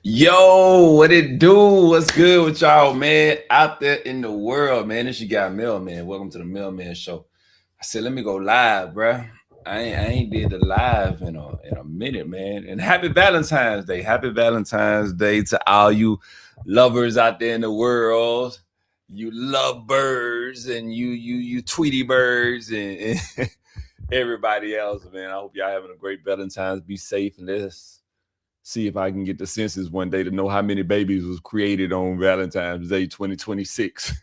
Yo, what it do? What's good with y'all, man? Out there in the world, man. This you got Mailman. Welcome to the Mailman Show. I said, let me go live, bruh. I ain't did the live in a minute, man. And happy Valentine's Day. Happy Valentine's Day to all you lovers out there in the world. You love birds and you Tweety birds and everybody else, man. I hope y'all having a great Valentine's. Be safe and let's see if I can get the census one day to know how many babies was created on Valentine's Day 2026.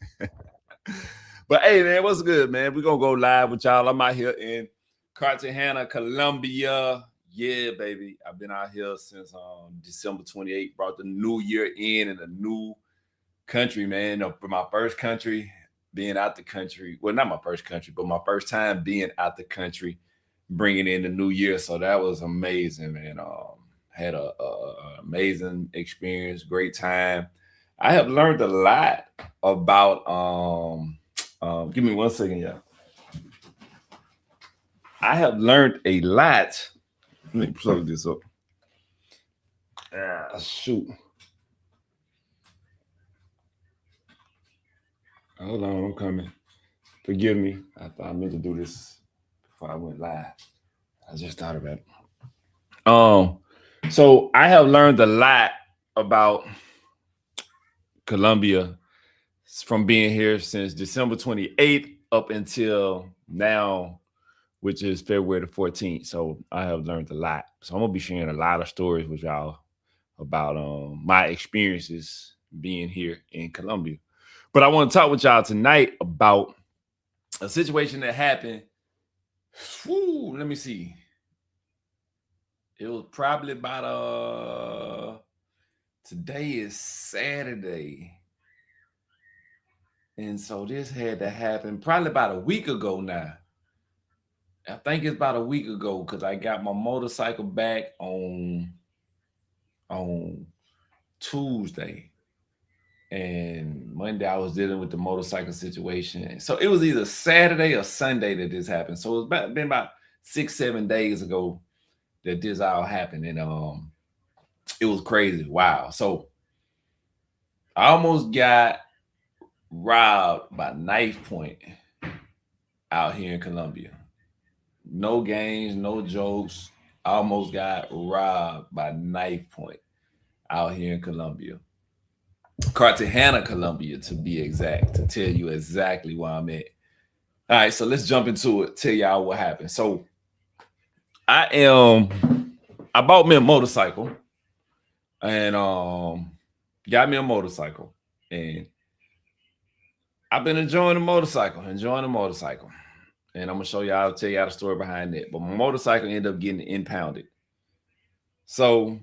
But hey, man, what's good, man? We're going to go live with y'all. I'm out here in Cartagena, Colombia. Yeah, baby. I've been out here since December 28th. Brought the new year in a new country, man. For my first country, being out the country. Well, not my first country, but my first time being out the country, bringing in the new year. So that was amazing, man. Had a amazing experience, great time. I have learned a lot about give me 1 second, y'all. I have learned a lot. Let me plug this up. Shoot. Hold on, I'm coming. Forgive me. I thought I meant to do this before I went live. I just thought about it. So I have learned a lot about Colombia from being here since December 28th up until now, which is February the 14th. So I have learned a lot. So I'm gonna be sharing a lot of stories with y'all about my experiences being here in Colombia. But I want to talk with y'all tonight about a situation that happened. Let me see. It was probably about today is Saturday. And so this had to happen probably about a week ago now. I think it's about a week ago because I got my motorcycle back on Tuesday. And Monday I was dealing with the motorcycle situation. So it was either Saturday or Sunday that this happened. So it's been about 6-7 days ago that this all happened. And it was crazy. Wow. So I almost got robbed by knife point out here in Colombia. No games, no jokes. I almost got robbed by knife point out here in Colombia. Cartagena, Colombia, to be exact, to tell you exactly where I'm at. All right, so let's jump into it, tell y'all what happened. So I bought me a motorcycle and got me a motorcycle. And I've been enjoying the motorcycle. And I'm gonna tell y'all the story behind that. But my motorcycle ended up getting impounded. So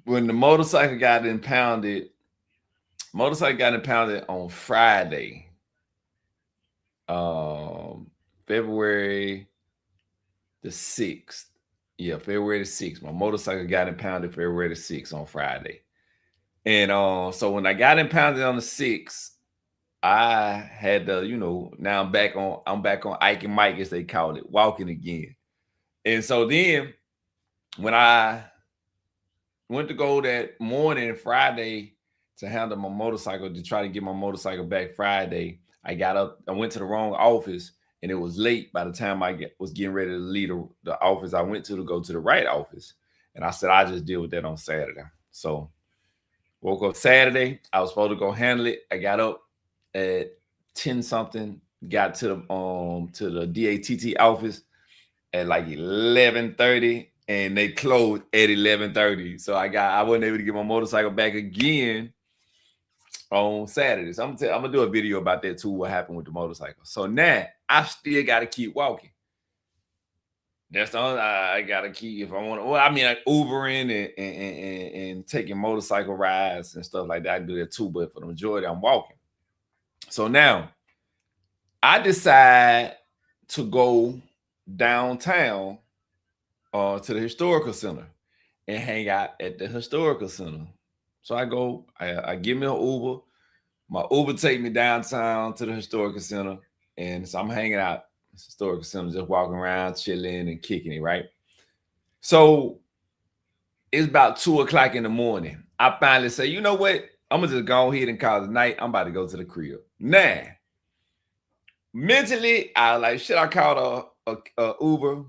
when the motorcycle got impounded on Friday, February the 6th. Yeah, February the 6th. My motorcycle got impounded February the 6th on Friday. And so when I got impounded on the 6th, I had to, now I'm back on Ike and Mike, as they call it, walking again. And so then when I went to go that morning, Friday, to handle my motorcycle, to try to get my motorcycle back Friday, I got up, I went to the wrong office, and it was late by the time I was getting ready to leave the office I went to go to the right office. And I said, I just deal with that on Saturday. So woke up Saturday, I was supposed to go handle it. I got up at 10 something, got to the DATT office at like 11:30, and they closed at 11:30. So I wasn't able to get my motorcycle back again on Saturday. So I'm gonna do a video about that too, what happened with the motorcycle. So now I still gotta keep walking. That's the only I gotta keep if I want to. Well, I mean, like Ubering and taking motorcycle rides and stuff like that. I do that too, but for the majority, I'm walking. So now I decide to go downtown to the historical center and hang out at the historical center. So I give me an Uber. My Uber take me downtown to the historical center. And so I'm hanging out at the historical center, just walking around, chilling and kicking it, right? So It's about 2 o'clock in the morning. I finally say, you know what? I'm gonna just go ahead and call it night. I'm about to go to the crib. Now, mentally, I like, should I call a Uber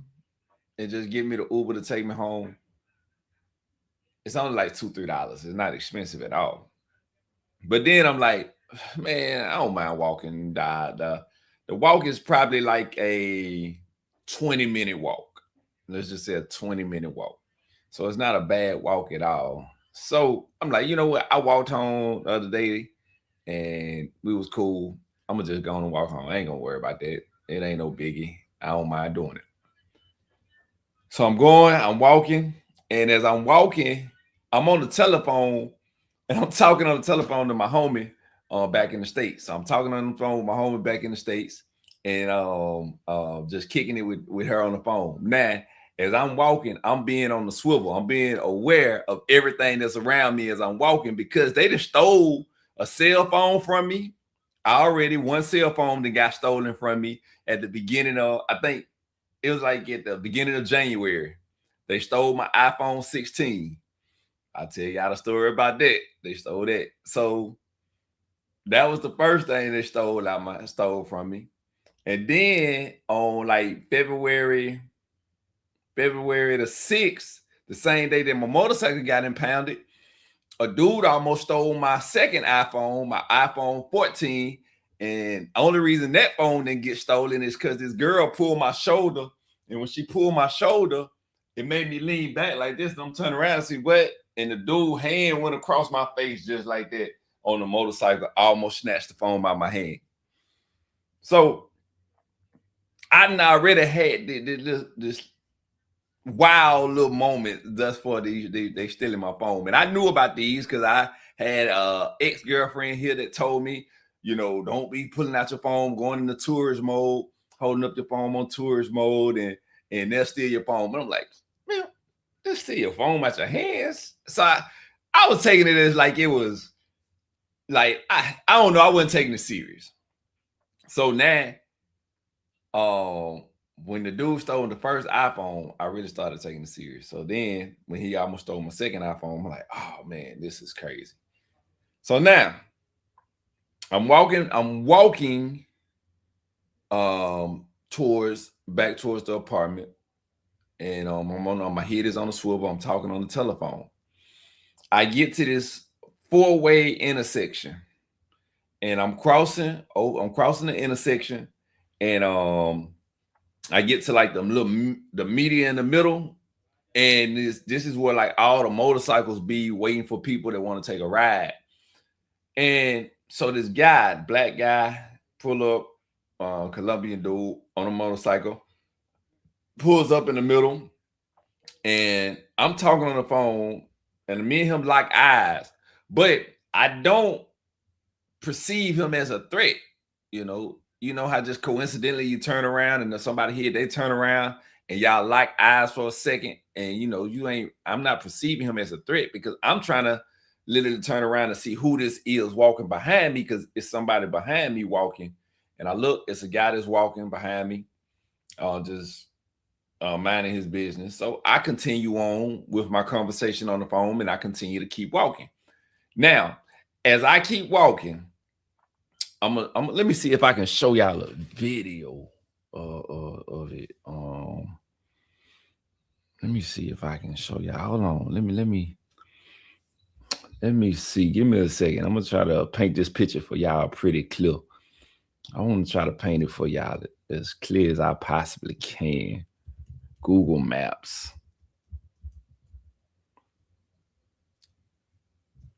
and just give me the Uber to take me home? It's only like $2, $3. It's not expensive at all. But then I'm like, man, I don't mind walking. The walk is probably like a 20-minute walk. Let's just say a 20-minute walk. So it's not a bad walk at all. So I'm like, you know what? I walked home the other day and we was cool. I'm gonna just go on and walk home. I ain't gonna worry about that. It ain't no biggie. I don't mind doing it. So I'm walking, and as I'm walking, I'm on the telephone, and I'm talking on the telephone to my homie back in the States. So I'm talking on the phone with my homie back in the States, and just kicking it with her on the phone. Now, as I'm walking, I'm being on the swivel. I'm being aware of everything that's around me as I'm walking because they just stole a cell phone from me. Already one cell phone that got stolen from me at the beginning of, I think it was like at the beginning of January. They stole my iPhone 16. I'll tell y'all the story about that. They stole that. So that was the first thing they stole from me. And then on like February the 6th, the same day that my motorcycle got impounded, a dude almost stole my second iPhone, my iPhone 14. And only reason that phone didn't get stolen is because this girl pulled my shoulder. And when she pulled my shoulder, it made me lean back like this. And I'm turning around and see what. And the dude hand went across my face just like that on the motorcycle. I almost snatched the phone out of my hand. So I already had this wild little moment thus far. They stealing my phone, and I knew about these because I had ex-girlfriend here that told me, you know, don't be pulling out your phone, going into tourist mode, holding up your phone on tourist mode, and they'll steal your phone. But I'm like, man, they'll steal your phone out your hands. So I was taking it as like it was like I don't know, I wasn't taking it serious. So now when the dude stole the first iPhone, I really started taking it serious. So then when he almost stole my second iPhone, I'm like, oh man, this is crazy. So now I'm walking towards back towards the apartment, and my head is on the swivel, I'm talking on the telephone. I get to this four-way intersection, and I'm crossing the intersection, and I get to like the media in the middle, and this is where like all the motorcycles be waiting for people that want to take a ride. And so this guy, black guy, pull up, Colombian dude on a motorcycle, pulls up in the middle, and I'm talking on the phone, and me and him lock eyes, but I don't perceive him as a threat. You know how just coincidentally you turn around and there's somebody here, they turn around and y'all lock eyes for a second, and I'm not perceiving him as a threat because I'm trying to literally turn around and see who this is walking behind me, because it's somebody behind me walking. And I look, it's a guy that's walking behind me, just minding his business. So I continue on with my conversation on the phone, and I continue to keep walking. Now, as I keep walking, let me see if I can show y'all a video of it. Let me see if I can show y'all. Hold on. Let me see. Give me a second. I'm gonna try to paint this picture for y'all pretty clear. I want to try to paint it for y'all as clear as I possibly can. Google Maps.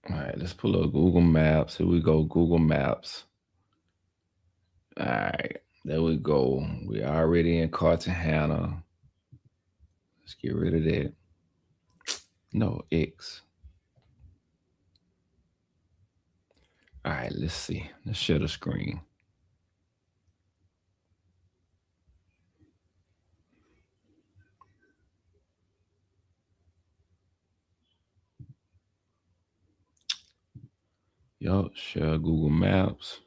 All right, let's pull up Google Maps. Here we go, Google Maps. All right, there we go. We're already in Cartagena. Let's get rid of that. No, X. All right, let's see. Let's share the screen. Yup, share Google Maps.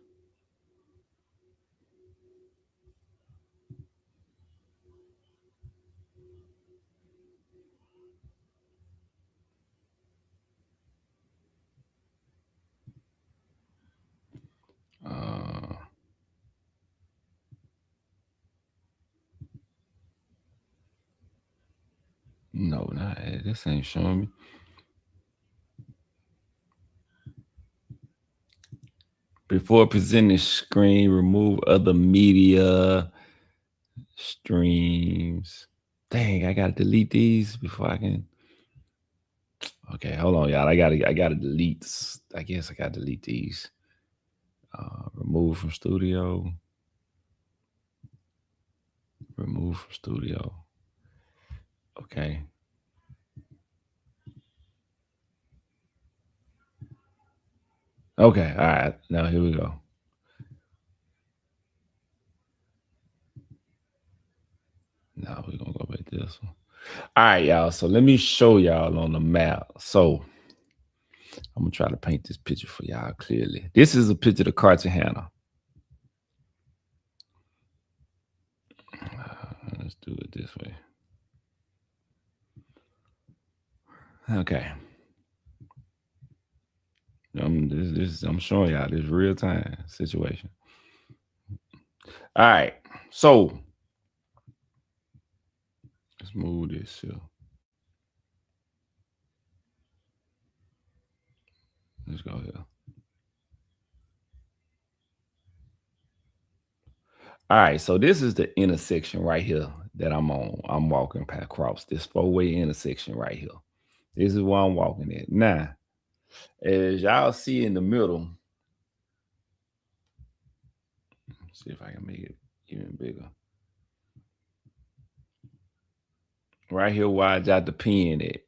No, not this ain't showing me. Before presenting screen, remove other media streams. Dang, I gotta delete these before I can. Okay, hold on, y'all. I gotta delete. I guess I gotta delete these. Remove from studio. Remove from studio. Okay. Okay. All right. Now here we go. Now we're gonna go back to this one. All right, y'all. So let me show y'all on the map. So I'm gonna try to paint this picture for y'all clearly. This is a picture of Cartagena. Let's do it this way. Okay. I'm showing y'all this real time situation. All right. So let's move this here. Let's go here. All right, so this is the intersection right here that I'm on. I'm walking across this four-way intersection right here. This is where I'm walking at. Now, as y'all see in the middle, see if I can make it even bigger. Right here where I got the pin at.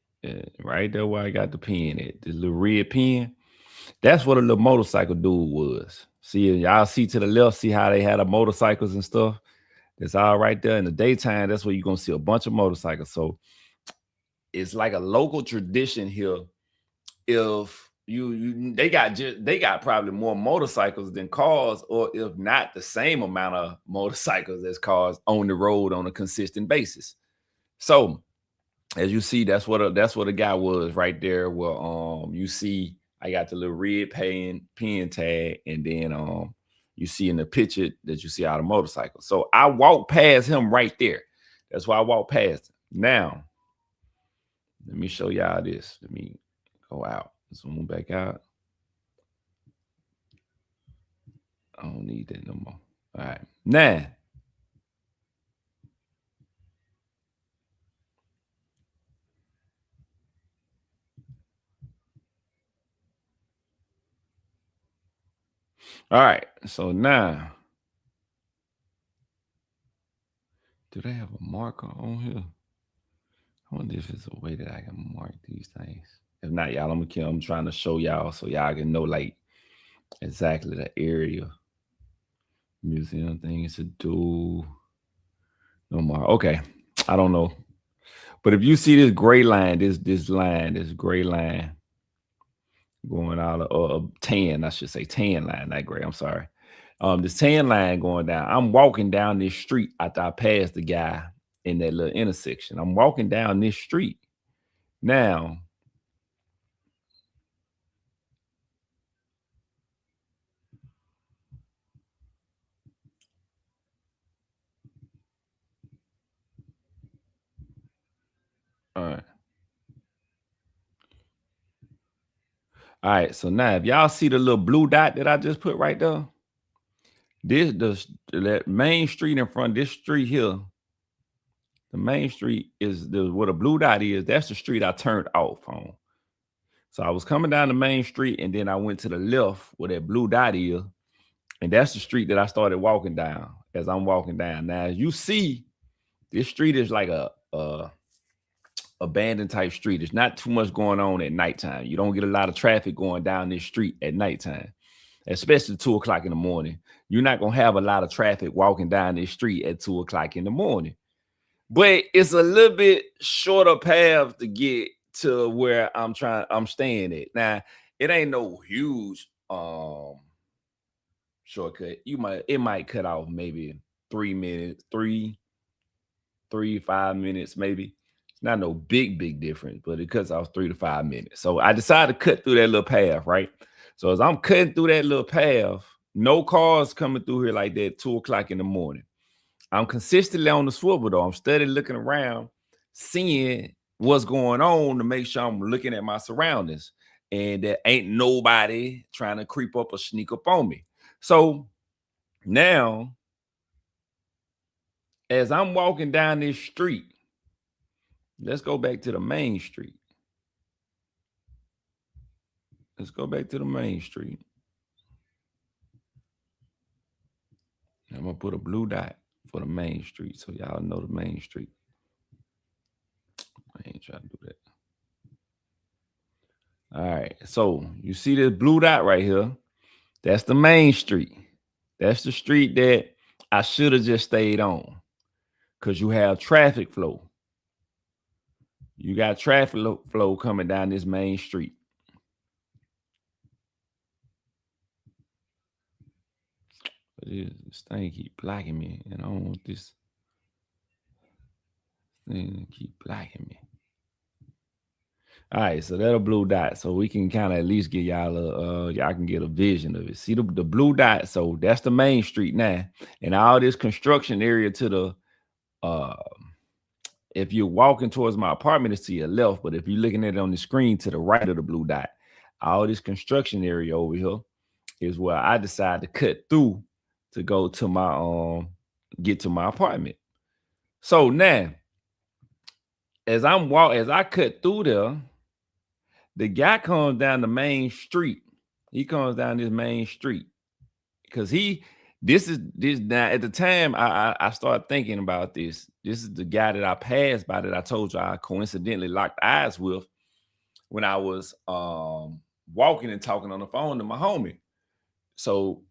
Right there where I got the pin at. The little red pin. That's what a little motorcycle dude was. See, y'all see to the left, see how they had the motorcycles and stuff? It's all right there in the daytime. That's where you're gonna see a bunch of motorcycles. So it's like a local tradition here. If they got probably more motorcycles than cars, or if not the same amount of motorcycles as cars on the road on a consistent basis. So as you see, that's what a guy was right there. Well, you see, I got the little red pin tag, and then you see in the picture that you see out of motorcycle. So I walked past him right there. That's why I walked past him. Now, let me show y'all this. Let me go out. Zoom back out. I don't need that no more. All right. Now, all right. So now, do they have a marker on here? I wonder if it's a way that I can mark these things. If not, y'all, I'm trying to show y'all so y'all can know like exactly the area. Museum things to do. No more. Okay. I don't know. But if you see this gray line, this gray line going out of tan, I should say tan line, not gray. I'm sorry. This tan line going down. I'm walking down this street after I passed the guy in that little intersection. I'm walking down this street. Now, all right. All right. So now if y'all see the little blue dot that I just put right there, that main street in front of this street here, the main street is where the blue dot is. That's the street I turned off on. So I was coming down the main street, and then I went to the left where that blue dot is, and that's the street that I started walking down. As I'm walking down now, as you see, this street is like a abandoned type street. There's not too much going on at nighttime. You don't get a lot of traffic going down this street at nighttime, especially 2 o'clock in the morning. You're not gonna have a lot of traffic walking down this street at 2 o'clock in the morning. But it's a little bit shorter path to get to where I'm staying at. Now, it ain't no huge shortcut. It might cut off maybe 3 minutes, 5 minutes, maybe. It's not no big difference, but it cuts off 3 to 5 minutes. So I decided to cut through that little path, right? So as I'm cutting through that little path, no cars coming through here like that 2 o'clock in the morning. I'm consistently on the swivel though. I'm steady looking around, seeing what's going on to make sure I'm looking at my surroundings and there ain't nobody trying to creep up or sneak up on me. So now, as I'm walking down this street, let's go back to the main street. Let's go back to the main street. I'm gonna put a blue dot for the main street so y'all know the main street. I ain't trying to do that. All right, so you see this blue dot right here? That's the main street. That's the street that I should have just stayed on because you have traffic flow. You got traffic flow coming down this main street. This thing keep blocking me, and I don't want this thing to keep blocking me. All right, so that'll blue dot, so we can kind of at least get y'all y'all can get a vision of it. See the blue dot, so that's the main street now, and all this construction area to the if you're walking towards my apartment, it's to your left, but if you're looking at it on the screen to the right of the blue dot, all this construction area over here is where I decide to cut through to go to my get to my apartment. So now, as I cut through there, the guy comes down the main street. He comes down this main street because this now at the time I started thinking about this. This is the guy that I passed by that I told you I coincidentally locked eyes with when I was walking and talking on the phone to my homie. So,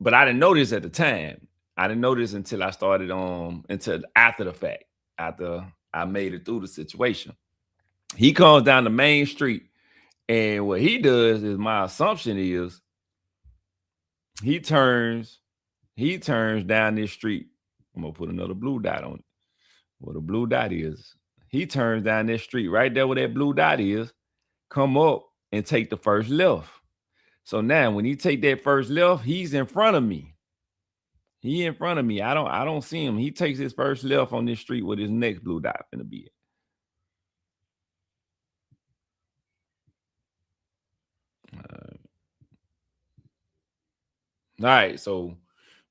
but I didn't know this at the time. I didn't know this until I started until after the fact, after I made it through the situation. He comes down the main street, and what he does is my assumption is he turns down this street. I'm gonna put another blue dot on it. Where the blue dot is. He turns down this street right there where that blue dot is, come up and take the first left. So now when he take that first left, he's in front of me. He in front of me. I don't see him. He takes his first left on this street with his next blue dot finna be it. All right, so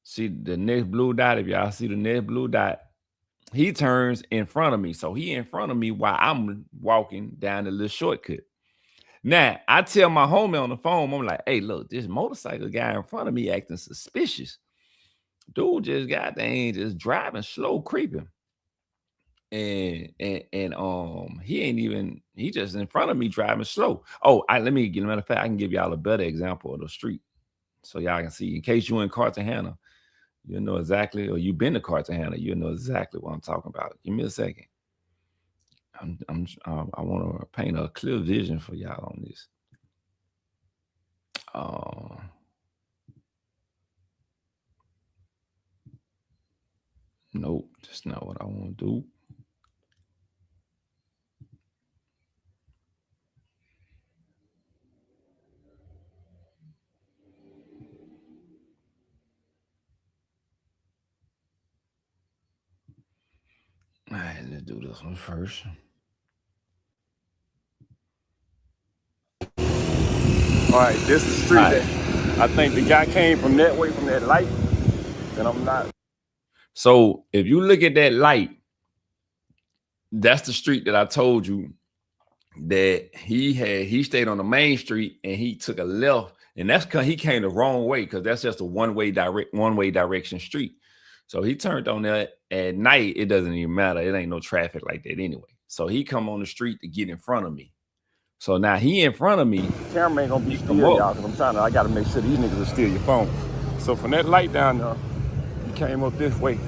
see the next blue dot. If y'all see the next blue dot, he turns in front of me. So he in front of me while I'm walking down the little shortcut. Now, I tell my homie on the phone, I'm like, hey, look, this motorcycle guy in front of me acting suspicious. Dude just got dang just driving slow, creeping. And he ain't even, he just in front of me driving slow. Oh, let me get a matter of fact, I can give y'all a better example of the street. So y'all can see, in case you in Cartagena, you know exactly, or you've been to Cartagena, you know exactly what I'm talking about. Give me a second. I want to paint a clear vision for y'all on this. Nope, that's not what I want to do. All right, let's do this one first. All right, this is the street that I think the guy came from that way, from that light, and I'm not. So if you look at that light, that's the street that I told you that he stayed on the main street and he took a left, and that's because he came the wrong way, because that's just a one-way direction street. So he turned on that at night. It doesn't even matter. It ain't no traffic like that anyway. So he come on the street to get in front of me. So now he in front of me. Camera ain't gonna be still, y'all, because I gotta make sure these niggas will steal your phone. So from that light down there, he came up this way.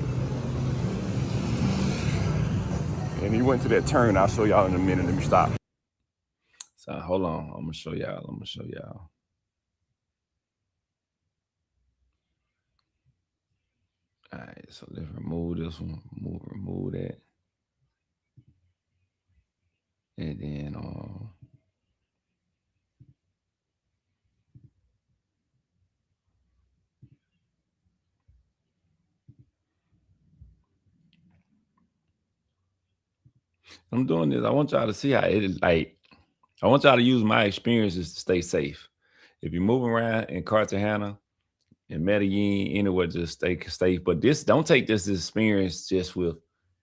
And he went to that turn. I'll show y'all in a minute. Let me stop. So hold on. I'm gonna show y'all. All right, so let's remove this one. Remove that. And then I'm doing this. I want y'all to see how it is. Like, I want y'all to use my experiences to stay safe. If you're moving around in Cartagena, in Medellin, anywhere, just stay safe. But this, don't take this experience just with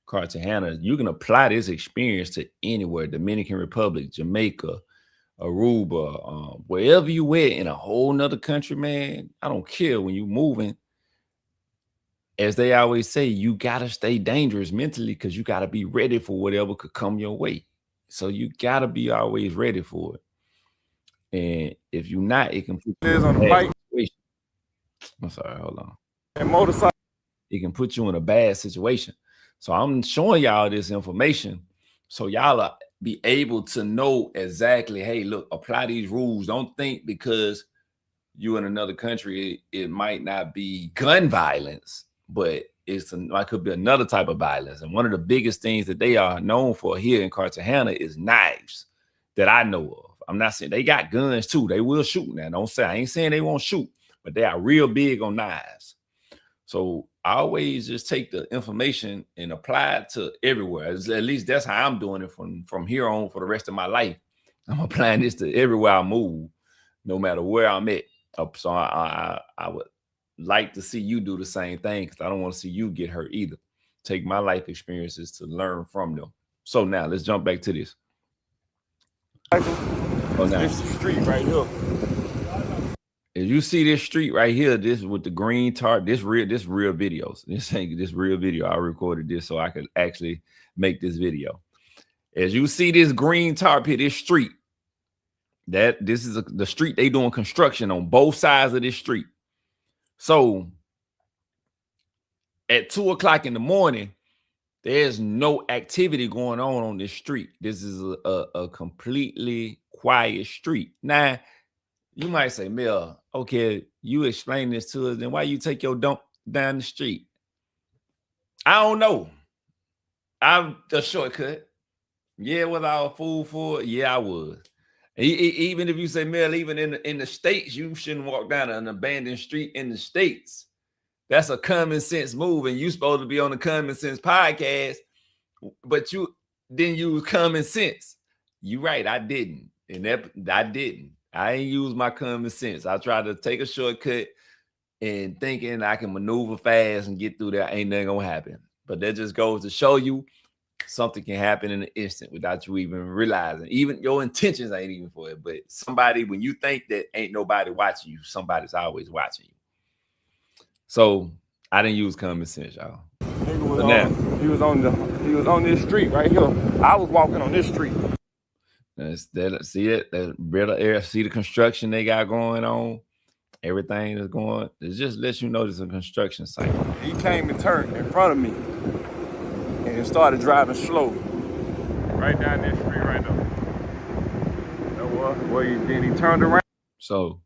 Cartagena. You can apply this experience to anywhere: Dominican Republic, Jamaica, Aruba, wherever you at in a whole nother country, man. I don't care when you moving. As they always say, you gotta stay dangerous mentally because you gotta be ready for whatever could come your way. So you gotta be always ready for it. And if you're not, it can put you in a bad situation. I'm sorry, hold on. And motorcycle. It can put you in a bad situation. So I'm showing y'all this information so y'all be able to know exactly, hey, look, apply these rules. Don't think because you in another country, it might not be gun violence, but it could be another type of violence. And one of the biggest things that they are known for here in Cartagena is knives that I know of. I'm not saying they got guns too. They will shoot now. Don't say, I ain't saying they won't shoot, but they are real big on knives. So I always just take the information and apply it to everywhere. At least that's how I'm doing it from here on for the rest of my life. I'm applying this to everywhere I move, no matter where I'm at. So I would like to see you do the same thing because I don't want to see you get hurt either. Take my life experiences to learn from them. So now let's jump back to this. Oh, now this street right here. If you see this street right here, this with the green tarp, this real videos. This ain't this real video. I recorded this so I could actually make this video. As you see this green tarp here, this street, this is the street they doing construction on both sides of this street. So at 2 o'clock in the morning, there's no activity going on this street. This is a completely quiet street. Now, you might say, Mel, okay, you explain this to us, then why you take your dump down the street? I don't know. I'm the shortcut. Yeah, was I a fool for it? Yeah, I was. Even if you say, Mel, even in the States, you shouldn't walk down an abandoned street in the States. That's a common sense move, and you supposed to be on the Common Sense podcast, but you didn't use common sense. You right, I didn't. And I didn't. I ain't use my common sense. I tried to take a shortcut and thinking I can maneuver fast and get through there. Ain't nothing gonna happen. But that just goes to show you something can happen in an instant without you even realizing. Even your intentions ain't even for it. But somebody, when you think that ain't nobody watching you, somebody's always watching you. So I didn't use common sense, y'all. He was on this street right here. I was walking on this street. See it? That better air. See the construction they got going on. Everything is going. It just lets you know there's a construction site. He came and turned in front of me and started driving slow. Right down this street right now. Then he turned around. So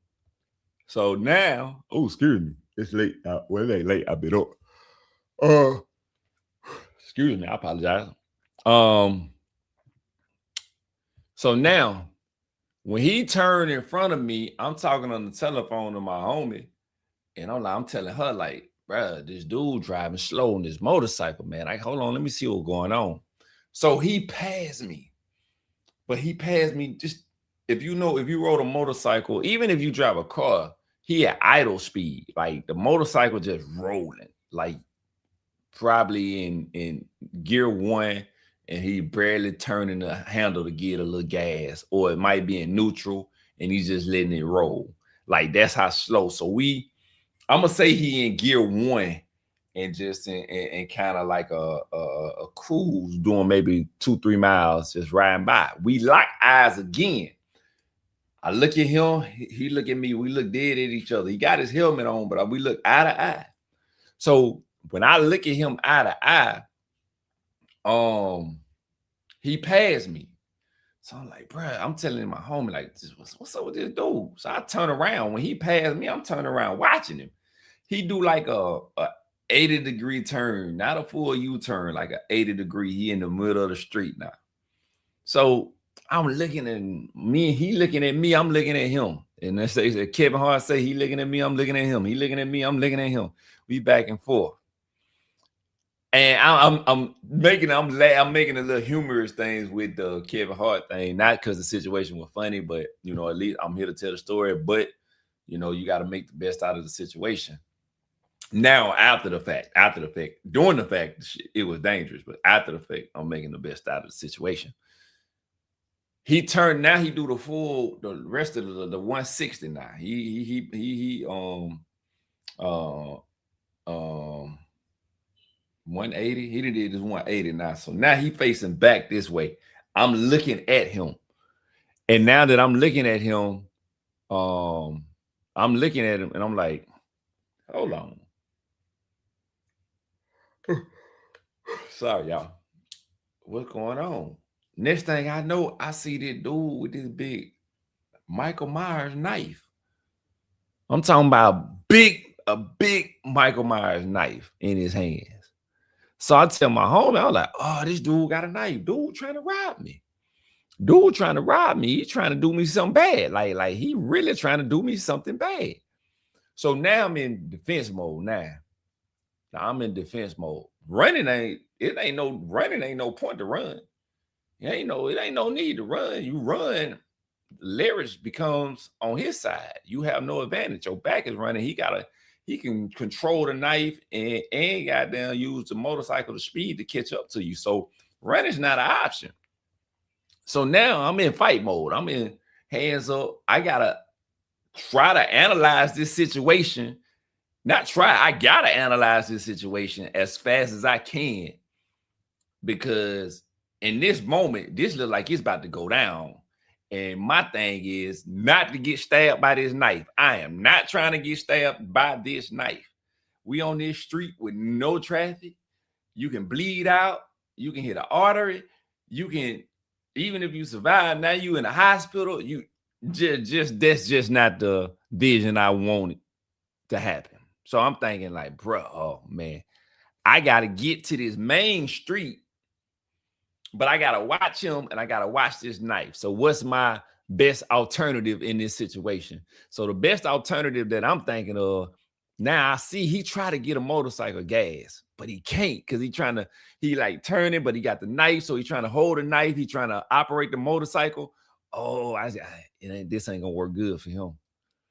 now, oh, excuse me. It's late. Well, it ain't late. I've been up. Excuse me. I apologize. So now, when he turned in front of me, I'm talking on the telephone to my homie, and I'm telling her, like, bruh, this dude driving slow on this motorcycle, man. Hold on, let me see what's going on. So he passed me, but he passed me just, if you rode a motorcycle, even if you drive a car, he at idle speed, like the motorcycle just rolling, like probably in gear 1, and he barely turning the handle to get a little gas, or it might be in neutral and he's just letting it roll. Like that's how slow. So I'm gonna say he in gear 1 and just in kind of like a cruise doing maybe 2-3 miles, just riding by. We lock eyes again. I look at him, he look at me, we look dead at each other. He got his helmet on, but we look eye to eye. So when I look at him eye to eye, he passed me. So I'm like, bro, I'm telling my homie, like, what's up with this dude? So I turn around. When he passed me, I'm turning around watching him. He do like a 80-degree turn, not a full U-turn, like an 80-degree. He in the middle of the street now. So I'm looking at me, he looking at me, I'm looking at him. And they say Kevin Hart say he looking at me, I'm looking at him. He looking at me, I'm looking at him. We back and forth. And I'm making a little humorous things with the Kevin Hart thing, not because the situation was funny, but you know, at least I'm here to tell the story. But you know, you got to make the best out of the situation. Now, after the fact, during the fact, it was dangerous, but after the fact, I'm making the best out of the situation. He turned now. He do the rest of the 160 now. He 180. He did his 180 now. So now he facing back this way. I'm looking at him. And now that I'm looking at him, I'm looking at him and I'm like, hold on. Sorry, y'all. What's going on? Next thing I know, I see this dude with this big Michael Myers knife. I'm talking about a big Michael Myers knife in his hands. So I tell my homie, I was like, oh, this dude got a knife. Dude trying to rob me. He's trying to do me something bad. Like he really trying to do me something bad. So now I'm in defense mode now. I'm in defense mode. Running ain't no point to run. It ain't no need to run. You run, leverage becomes on his side. You have no advantage. Your back is running. He can control the knife and goddamn use the motorcycle to speed to catch up to you. So running's not an option. So now I'm in fight mode. I'm in hands up. I gotta try to analyze this situation. I gotta analyze this situation as fast as I can, because in this moment, this looks like it's about to go down. And my thing is not to get stabbed by this knife. I am not trying to get stabbed by this knife. We on this street with no traffic. You can bleed out. You can hit an artery. You can, even if you survive, now you in the hospital. You that's just not the vision I wanted to happen. So I'm thinking like, bro, oh man, I got to get to this main street, but I got to watch him and I got to watch this knife. So what's my best alternative in this situation? So the best alternative that I'm thinking of, now I see he try to get a motorcycle gas, but he can't, because he like turning, but he got the knife. So he's trying to hold the knife. He's trying to operate the motorcycle. Oh, this ain't gonna work good for him.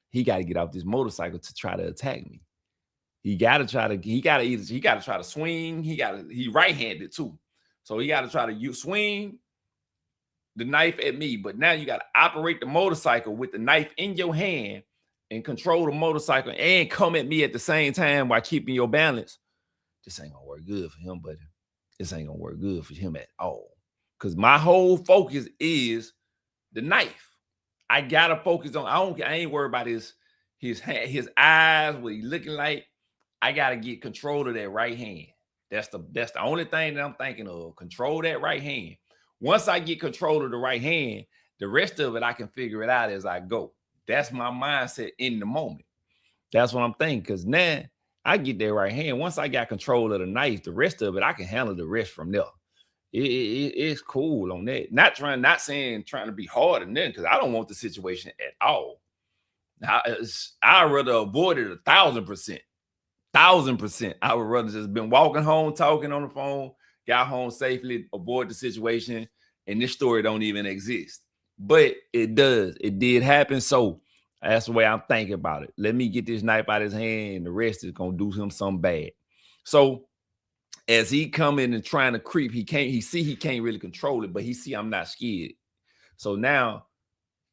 He got to get off this motorcycle to try to attack me. He got to try to swing. He right-handed too. So he got to try to swing the knife at me. But now you got to operate the motorcycle with the knife in your hand and control the motorcycle and come at me at the same time while keeping your balance. This ain't gonna work good for him, buddy. This ain't gonna work good for him at all. Because my whole focus is the knife. I gotta focus on. I ain't worried about his eyes, what he looking like. I gotta get control of that right hand. That's the only thing that I'm thinking of. Control that right hand. Once I get control of the right hand, the rest of it I can figure it out as I go. That's my mindset in the moment. That's what I'm thinking. Because now I get that right hand. Once I got control of the knife, the rest of it I can handle the rest from there. It's cool on that. Not trying to be hard and then, because I don't want the situation at all. I'd rather avoid it 1,000%. 1,000%. I would rather just been walking home, talking on the phone, got home safely, avoid the situation, and this story don't even exist. But it does. It did happen. So that's the way I'm thinking about it. Let me get this knife out of his hand, and the rest is gonna do him something bad. So as he coming and trying to creep, he can't really control it, but he see I'm not scared. So now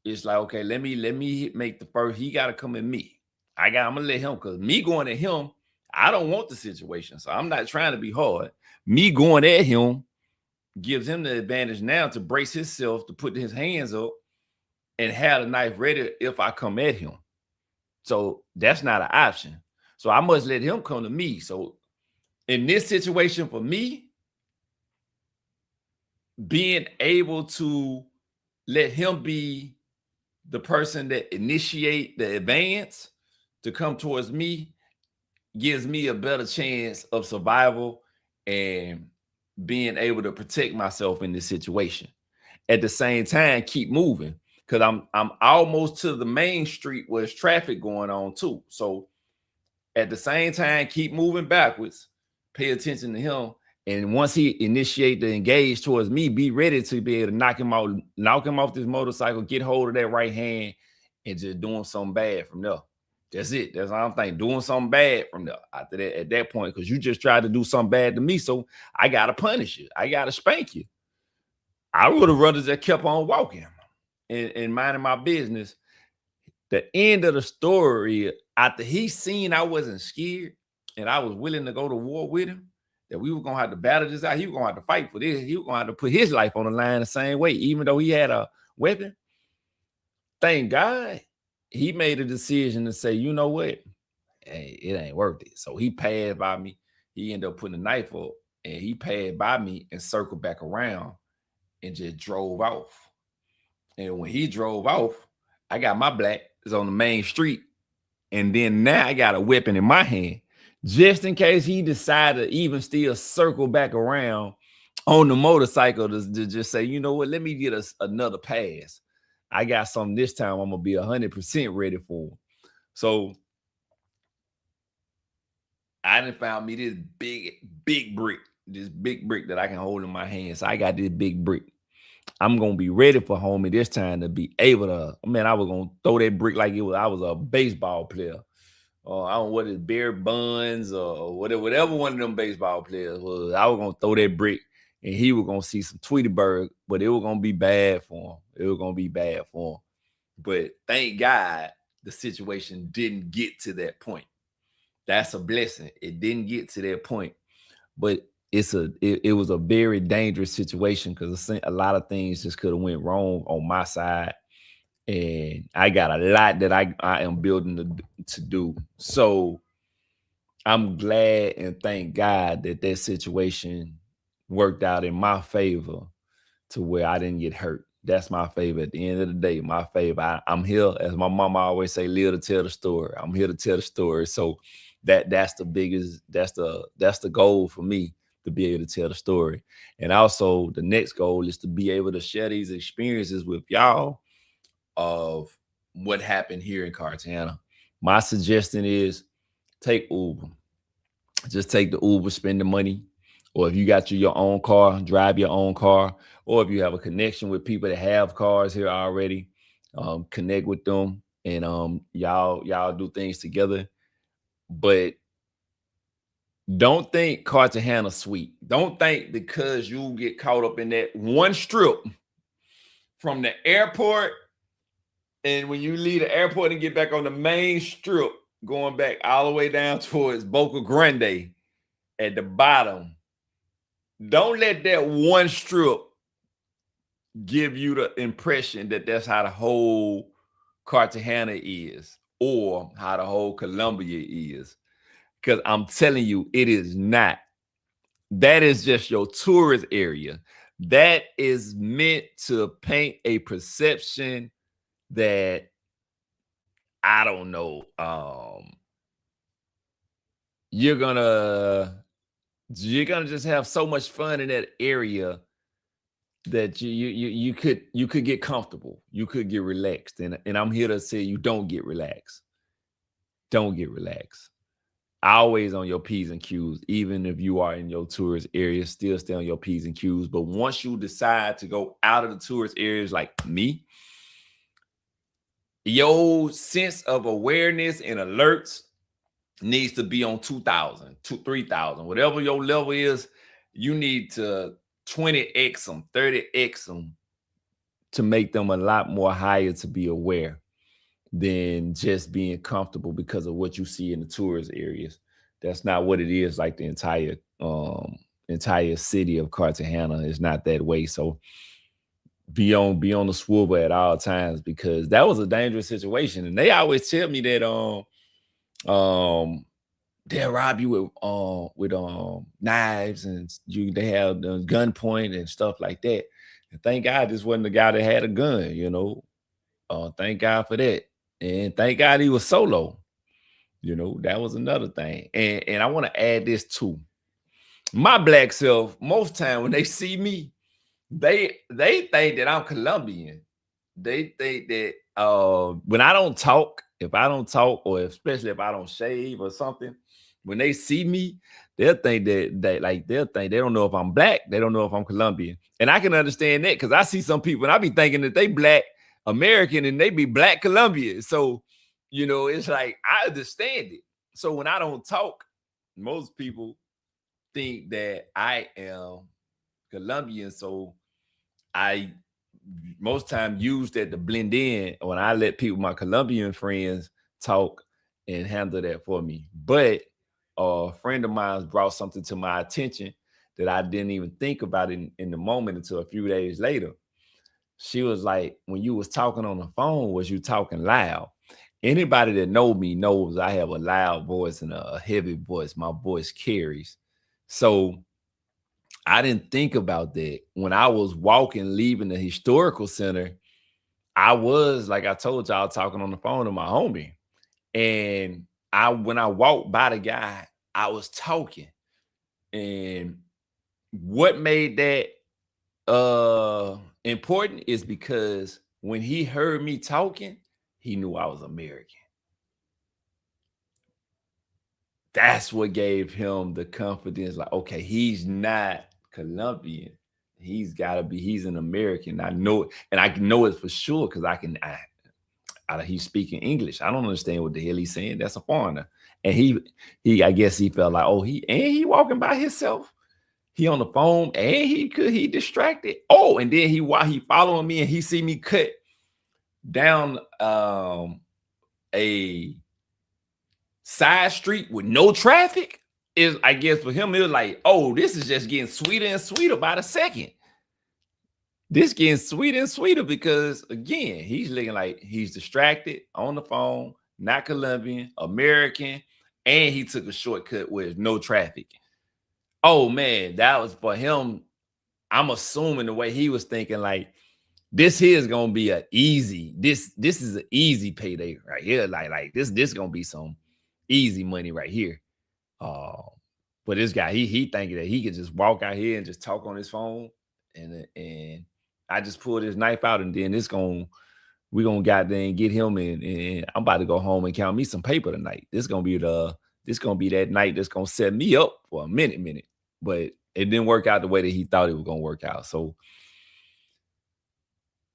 it's like, okay, let me make the first. He got to come at me. I'm gonna let him, because me going at him, I don't want the situation. So I'm not trying to be hard. Me going at him gives him the advantage now to brace himself, to put his hands up and have the knife ready if I come at him. So that's not an option. So I must let him come to me. So in this situation for me, being able to let him be the person that initiate the advance to come towards me gives me a better chance of survival and being able to protect myself in this situation. At the same time, keep moving, because I'm almost to the main street where there's traffic going on too. So at the same time, keep moving backwards, pay attention to him, And once he initiate the engage towards me, be ready to be able to knock him off this motorcycle, get hold of that right hand, and just doing something bad from there. That's it. That's all I'm thinking. Doing something bad from there. After that, at that point, because you just tried to do something bad to me, so I gotta punish you. I gotta spank you. I would have rather just kept on walking and minding my business. The end of the story, after he seen I wasn't scared and I was willing to go to war with him, that we were gonna have to battle this out. He was gonna have to fight for this. He was gonna have to put his life on the line the same way, even though he had a weapon. Thank God, he made a decision to say, you know what? Hey, it ain't worth it. So he passed by me. He ended up putting a knife up and he passed by me and circled back around and just drove off. And when he drove off, I got my black is on the main street. And then now I got a weapon in my hand, just in case he decided to even still circle back around on the motorcycle to just say, you know what, let me get us another pass. I got something this time I'm going to be 100% ready for. So I done found me this big brick, that I can hold in my hand. So I got this big brick. I'm gonna be ready for homie this time to be able to. Man, I was gonna throw that brick like I was a baseball player. I don't know what is Barry Bonds or whatever one of them baseball players was. I was gonna throw that brick and he was gonna see some Tweety Bird, but it was gonna be bad for him. It was gonna be bad for him. But thank God the situation didn't get to that point. That's a blessing. It didn't get to that point, but it was a very dangerous situation because a lot of things just could have went wrong on my side, and I got a lot that I am building to do. So I'm glad and thank God that situation worked out in my favor to where I didn't get hurt. That's my favor. At the end of the day, my favor. I'm here, as my mama always say, live to tell the story. I'm here to tell the story. So that's the biggest, that's the goal for me, to be able to tell the story. And also the next goal is to be able to share these experiences with y'all of what happened here in Cartagena. My suggestion is take Uber. Just take the Uber, spend the money. Or if you got your own car, drive your own car. Or if you have a connection with people that have cars here already, connect with them and y'all do things together. But don't think Cartagena sweet. Don't think because you get caught up in that one strip from the airport, and when you leave the airport and get back on the main strip, going back all the way down towards Boca Grande at the bottom, don't let that one strip give you the impression that that's how the whole Cartagena is or how the whole Colombia is. Because I'm telling you, it is not. That is just your tourist area. That is meant to paint a perception that, I don't know, you're gonna just have so much fun in that area that you could get comfortable. You could get relaxed. And I'm here to say you don't get relaxed. Don't get relaxed. Always on your P's and Q's, even if you are in your tourist area, still stay on your P's and Q's. But once you decide to go out of the tourist areas like me, your sense of awareness and alerts needs to be on 2,000, 3,000, whatever your level is. You need to 20x them, 30x them to make them a lot more higher to be aware than just being comfortable because of what you see in the tourist areas. That's not what it is. Like the entire city of Cartagena is not that way. So be on the swivel at all times, because that was a dangerous situation. And they always tell me that they'll rob you with knives, and they have the gunpoint and stuff like that. And thank God this wasn't the guy that had a gun, you know. Thank God for that. And thank God he was solo. You know, that was another thing. And I want to add this too. My black self, most time when they see me, they think that I'm Colombian. They think that when I don't talk, if I don't talk, or especially if I don't shave or something, When they see me, they'll think they'll think they don't know if I'm black. They don't know if I'm Colombian. And I can understand that because I see some people and I be thinking that they black American and they be black Colombian. So, it's like I understand it. So when I don't talk, most people think that I am Colombian. So I most time use that to blend in when I let people, my Colombian friends, talk and handle that for me. But a friend of mine brought something to my attention that I didn't even think about in the moment until a few days later. She was like, when you was talking on the phone, was you talking loud? Anybody that know me knows I have a loud voice and a heavy voice. My voice carries. So I didn't think about that. When I was walking, leaving the historical center, I was, like I told y'all, talking on the phone to my homie. And when I walked by the guy, I was talking. And what made that important is because when he heard me talking, he knew I was American. That's what gave him the confidence. Like, okay, he's not Colombian. He's an American. I know it, and I know it for sure because he's speaking English. I don't understand what the hell he's saying. That's a foreigner. And I guess he felt like, oh, he walking by himself. He on the phone and he distracted. Oh, and then while he following me and he see me cut down a side street with no traffic, is, I guess for him, it was like, oh, this is just getting sweeter and sweeter by the second. This getting sweeter and sweeter because, again, he's looking like he's distracted on the phone, not Colombian, American, and he took a shortcut with no traffic. Oh, man, that was for him. I'm assuming the way he was thinking, like, this here is gonna be this is an easy payday right here. Like this gonna be some easy money right here. But this guy, he thinking that he could just walk out here and just talk on his phone, and I just pulled his knife out, and then we gonna goddamn get him and I'm about to go home and count me some paper tonight. This gonna be that night that's gonna set me up for a minute. But it didn't work out the way that he thought it was gonna work out. So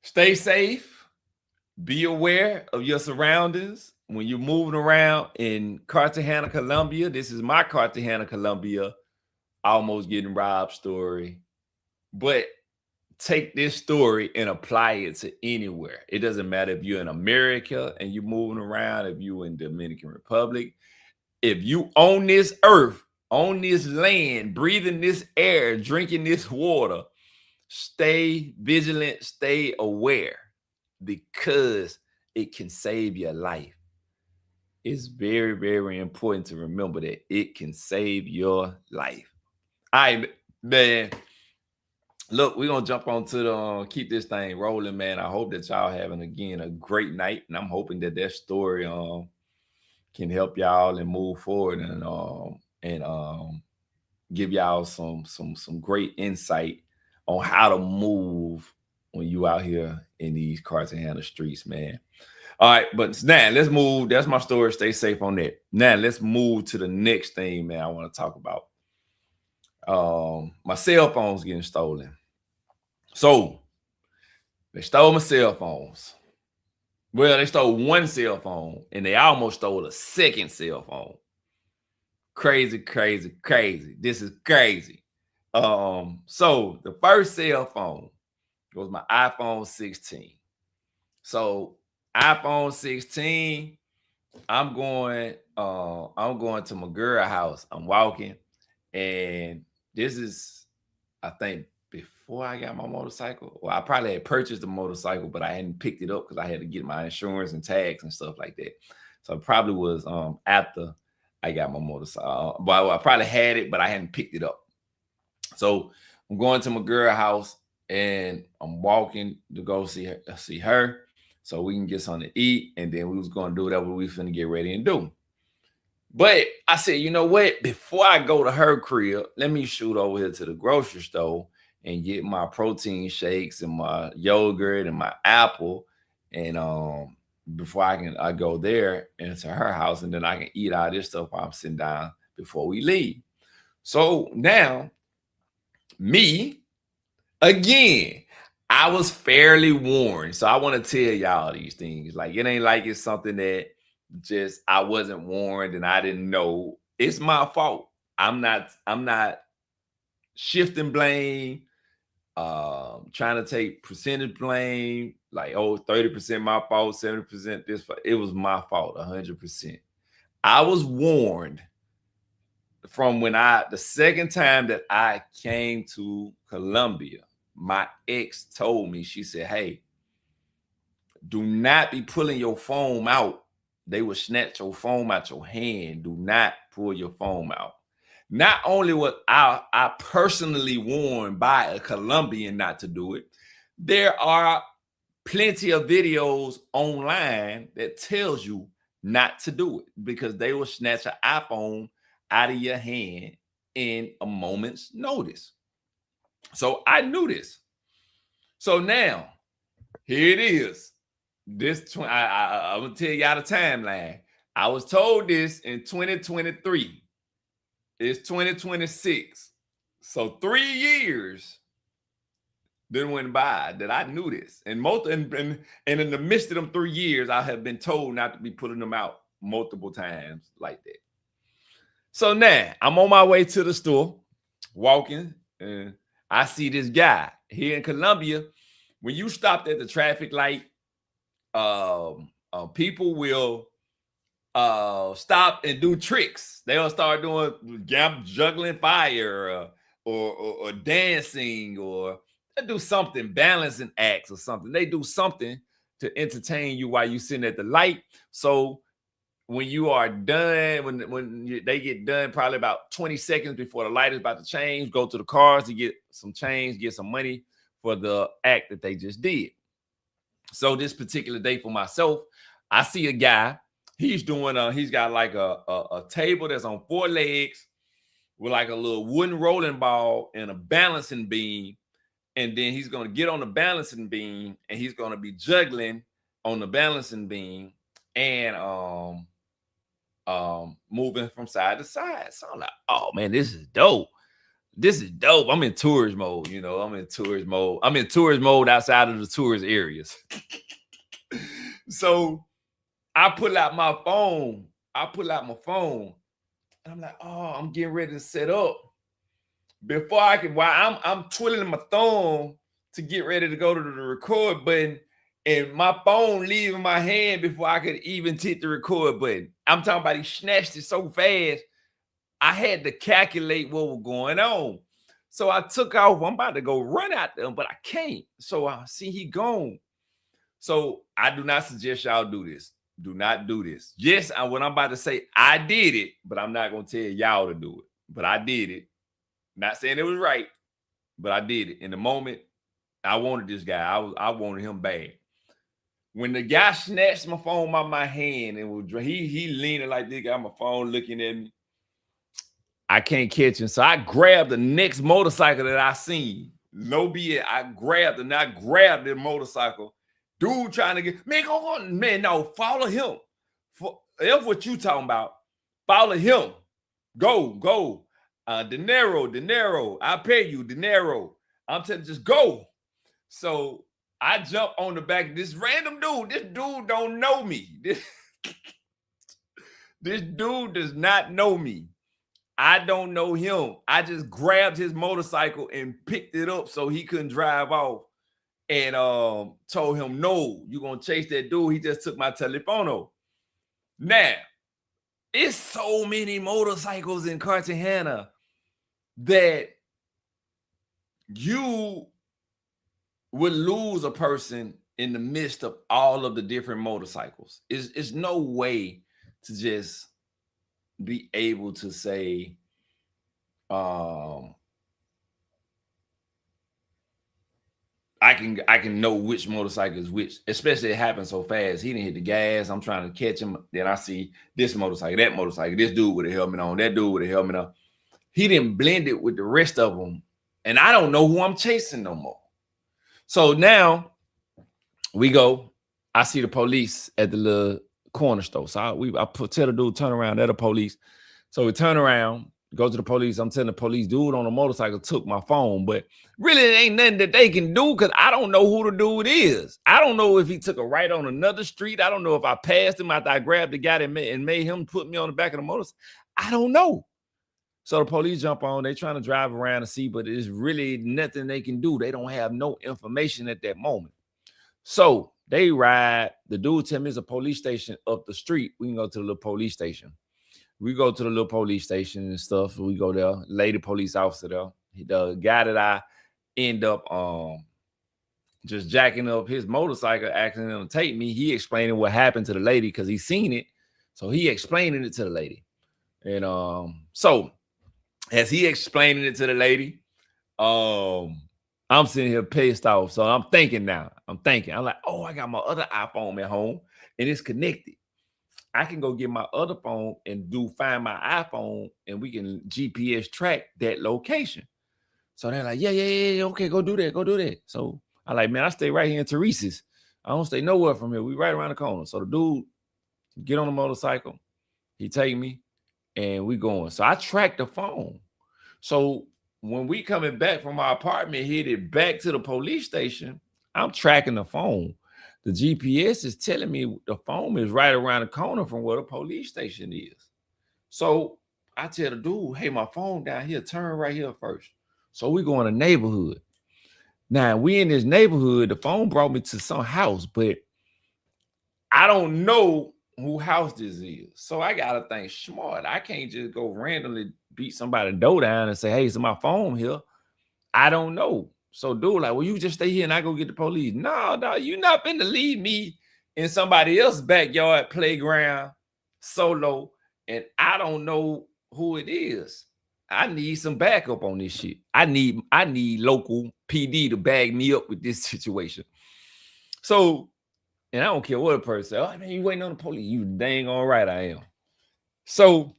stay safe. Be aware of your surroundings when you're moving around in Cartagena, Colombia. This is my Cartagena, Colombia, almost getting robbed story. But take this story and apply it to anywhere. It doesn't matter if you're in America and you're moving around, if you're in Dominican Republic, if you own this earth, on this land, breathing this air, drinking this water, stay vigilant, stay aware, because it can save your life. It's very, very important to remember that it can save your life. All right, man. Look, we're going to jump onto keep this thing rolling, man. I hope that y'all having, again, a great night. And I'm hoping that story can help y'all and move forward and give y'all some great insight on how to move when you out here in these Cartagena streets, man. All right, but now let's move. That's my story. Stay safe on that. Now let's move to the next thing, man, I want to talk about. My cell phone's getting stolen. So they stole my cell phones. Well, they stole one cell phone and they almost stole a second cell phone. Crazy. This is crazy. So the first cell phone was my iPhone 16. So iPhone 16, I'm going to my girl's house. I'm walking, and this is, I think, before I got my motorcycle. Well, I probably had purchased the motorcycle, but I hadn't picked it up because I had to get my insurance and tags and stuff like that. So it probably was after I got my motorcycle. Well, I probably had it, but I hadn't picked it up. So I'm going to my girl's house and I'm walking to go see her so we can get something to eat. And then we was going to do whatever we finna get ready and do. But I said, you know what? Before I go to her crib, let me shoot over here to the grocery store and get my protein shakes and my yogurt and my apple. And before I go there and to her house, and then I can eat all this stuff while I'm sitting down before we leave. So now, me, again, I was fairly warned. So I want to tell y'all these things. Like, it ain't like it's something that just I wasn't warned and I didn't know. It's my fault. I'm not shifting blame, trying to take percentage blame, like, oh, 30% my fault, 70% this. It was my fault, 100%. I was warned from the second time that I came to Colombia. My ex told me, she said, hey, do not be pulling your phone out. They will snatch your phone out your hand. Do not pull your phone out. Not only was I personally warned by a Colombian not to do it, there are plenty of videos online that tells you not to do it because they will snatch an iPhone out of your hand in a moment's notice. So I knew this. So now, here it is. I'm gonna tell y'all the timeline. I was told this in 2023. It's 2026. So 3 years then went by that I knew this. And in the midst of them 3 years, I have been told not to be putting them out multiple times like that. So now I'm on my way to the store, walking, and I see this guy here in Colombia. When you stopped at the traffic light, people will stop and do tricks. They'll start doing juggling fire or dancing, or they do something, balancing acts or something. They do something to entertain you while you're sitting at the light. So when you are done, when they get done, probably about 20 seconds before the light is about to change, go to the cars to get some change, get some money for the act that they just did. So this particular day for myself, I see a guy. He's doing he's got like a table that's on 4 legs with like a little wooden rolling ball and a balancing beam. And then he's going to get on the balancing beam and he's going to be juggling on the balancing beam and moving from side to side. So I'm like, oh man, this is dope. This is dope. I'm in tourist mode, you know. I'm in tourist mode outside of the tourist areas. So I pull out my phone. And I'm like, oh, I'm getting ready to set up. Before I can, while I'm twiddling my thumb to get ready to go to the record button, and my phone leaving my hand before I could even hit the record button. I'm talking about he snatched it so fast, I had to calculate what was going on. So I took off. I'm about to go run out there, but I can't. So I see he gone. So I do not suggest y'all do this. Do not do this. Yes, what I'm about to say, I did it, but I'm not going to tell y'all to do it. But I did it. Not saying it was right, but I did it. In the moment, I wanted this guy. I wanted him bad. When the guy snatched my phone out of my hand and he leaning like this, got my phone looking at me, I can't catch him. So I grabbed the next motorcycle that I seen. No BS. I grabbed the motorcycle. Dude trying to get, man, go on. Man, no, follow him. That's what you talking about. Follow him. Go. Dinero. I pay you, dinero. I'm telling you, just go. So I jump on the back of this random dude. This dude don't know me. This dude does not know me. I don't know him. I just grabbed his motorcycle and picked it up so he couldn't drive off, and told him, no, you're going to chase that dude. He just took my telefono. Now, it's so many motorcycles in Cartagena that you would lose a person in the midst of all of the different motorcycles. It's no way to just be able to say, I can know which motorcycle is which, especially it happened so fast. He didn't hit the gas. I'm trying to catch him. Then I see this motorcycle, that motorcycle, this dude with a helmet on, that dude with a helmet on. He didn't blend it with the rest of them. And I don't know who I'm chasing no more. So now we go. I see the police at the little corner store. So I tell the dude, turn around. They're the police. So we turn around, go to the police. I'm telling the police, dude on the motorcycle took my phone, but really it ain't nothing that they can do because I don't know who the dude is. I don't know if he took a right on another street. I don't know if I passed him after I grabbed the guy and made him put me on the back of the motorcycle. I don't know. So the police jump on. They trying to drive around to see, but it's really nothing they can do. They don't have no information at that moment. So they ride. The dude tell me it's a police station up the street. We can go to the little police station. We go to the little police station and stuff. We go there. Lady police officer there. The guy that I end up just jacking up his motorcycle, asking him to take me. He explaining what happened to the lady because he seen it. So he explaining it to the lady. And so as he explaining it to the lady, I'm sitting here pissed off. So I'm thinking now. I'm like, oh, I got my other iPhone at home and it's connected. I can go get my other phone and find my iPhone and we can GPS track that location. So they're like, yeah, okay, go do that. So I like, man, I stay right here in Teresa's. I don't stay nowhere from here. We right around the corner. So the dude get on the motorcycle, he take me, and we going. So I track the phone. So when we coming back from our apartment, headed back to the police station, I'm tracking the phone. The GPS is telling me the phone is right around the corner from where the police station is. So I tell the dude, hey, my phone down here, turn right here first. So we go in the neighborhood. Now we in this neighborhood, the phone brought me to some house, but I don't know who house this is. So I gotta think smart. I can't just go randomly beat somebody's door down and say, hey, it's my phone here. I don't know. So dude, like, well, you just stay here and I go get the police. No, you not finna leave me in somebody else's backyard playground solo, and I don't know who it is. I need some backup on this shit. I need local PD to bag me up with this situation. So, and I don't care what a person say, oh man, you waiting on the police. You dang all right I am. So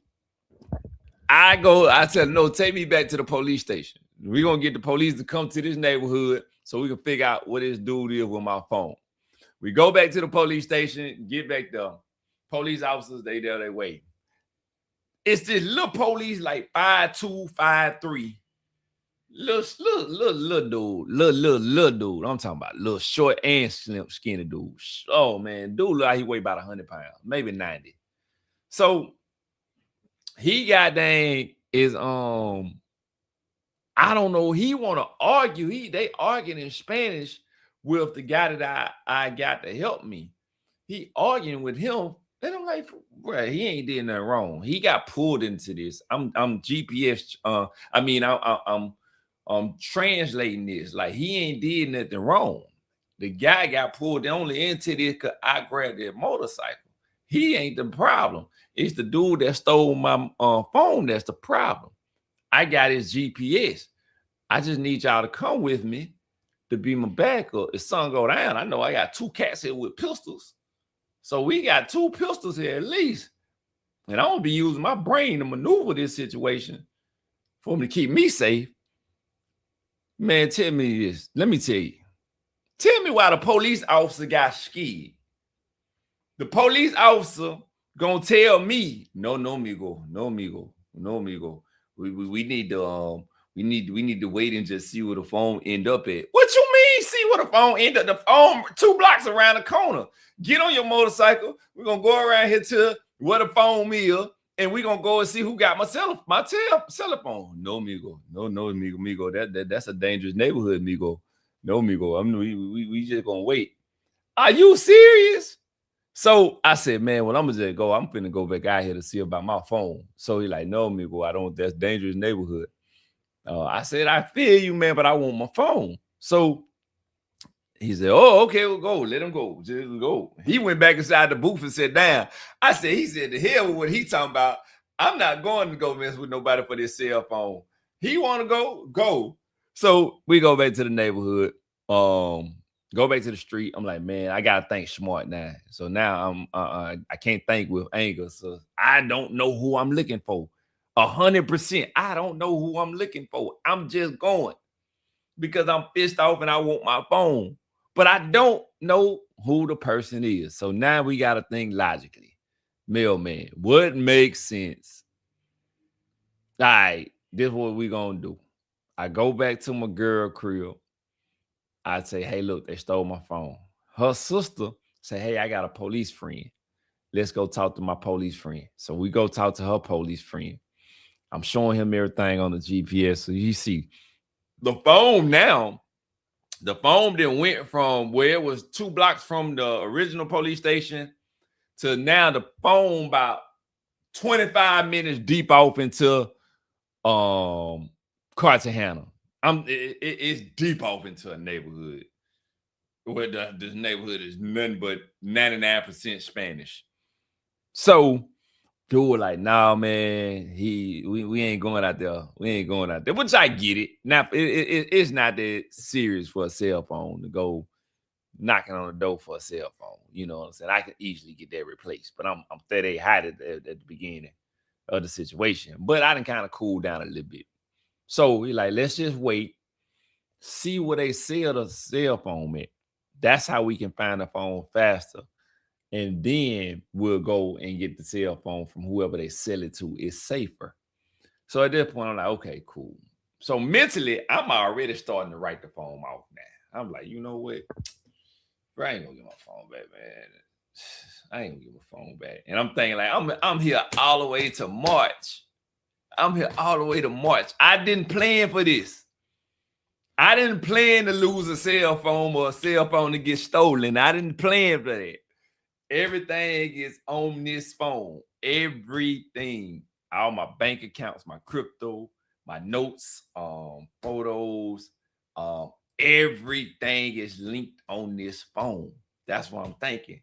I tell them, no, take me back to the police station. We're going to get the police to come to this neighborhood so we can figure out what this dude is with my phone. We go back to the police station, get back there. Police officers, they there, they wait. It's this little police, like 5'2", 5'3". Little dude. I'm talking about little short and skinny dude. Oh, man. Dude look like he weigh about 100 pounds, maybe 90. So he goddamn is, I don't know. He want to argue. They arguing in Spanish with the guy that I got to help me. He arguing with him, and I'm like, bro, he ain't did nothing wrong. He got pulled into this. I'm GPS. I'm translating this. Like he ain't did nothing wrong. The guy got pulled only into this because I grabbed that motorcycle. He ain't the problem. It's the dude that stole my phone that's the problem. I got his GPS. I just need y'all to come with me to be my backup. If sun go down, I know I got 2 cats here with pistols. So we got 2 pistols here at least. And I'm going to be using my brain to maneuver this situation for them to keep me safe. Man, tell me this. Let me tell you. Tell me why the police officer got scared. The police officer going to tell me, no, amigo. We need to we need to wait and just see where the phone end up at. What you mean see where the phone end up? The phone 2 blocks around the corner. Get on your motorcycle. We're gonna go around here to where the phone is, and we're gonna go and see who got my telephone. No, amigo. No, amigo. That's a dangerous neighborhood, amigo. No, amigo. We just gonna wait. Are you serious? So I said, man, well, I'm gonna just go. I'm finna go back out here to see about my phone. So he like, no, amigo, I don't. That's dangerous neighborhood. I said, I feel you, man, but I want my phone. So he said, oh, okay, we'll go. Let him go. Just go. He went back inside the booth and sat down. He said, the hell with what he talking about. I'm not going to go mess with nobody for this cell phone. He want to go. So we go back to the neighborhood. Go back to the street. I'm like, man, I gotta think smart now. So now I can't think with anger. So I don't know who I'm looking for. 100%. I don't know who I'm looking for. I'm just going because I'm pissed off and I want my phone. But I don't know who the person is. So now we gotta think logically. Mailman, what makes sense All right, this is what we gonna do. I go back to my girl crib. I say, hey, look, they stole my phone. Her sister say, hey, I got a police friend. Let's go talk to my police friend. So we go talk to her police friend. I'm showing him everything on the GPS. So you see the phone now. The phone then went from where it was 2 blocks from the original police station to now the phone about 25 minutes deep off into Cartagena. It's deep off into a neighborhood where this neighborhood is nothing but 99% Spanish. So dude was like, nah, man, we ain't going out there. We ain't going out there. Which I get it. Now it's not that serious for a cell phone to go knocking on the door for a cell phone. You know what I'm saying? I can easily get that replaced, but I'm 38 hot at the beginning of the situation. But I done kind of cooled down a little bit. So we like, let's just wait, see where they sell the cell phone at. That's how we can find the phone faster. And then we'll go and get the cell phone from whoever they sell it to. It's safer. So at this point, I'm like, okay, cool. So mentally, I'm already starting to write the phone off now. I'm like, you know what? Bro, I ain't gonna get my phone back, man. I ain't gonna get my phone back. And I'm thinking, like, I'm here all the way to March. I'm here all the way to March. I didn't plan for this. I didn't plan to lose a cell phone or a cell phone to get stolen. I didn't plan for that. Everything is on this phone. Everything. All my bank accounts, my crypto, my notes, photos, everything is linked on this phone. That's what I'm thinking.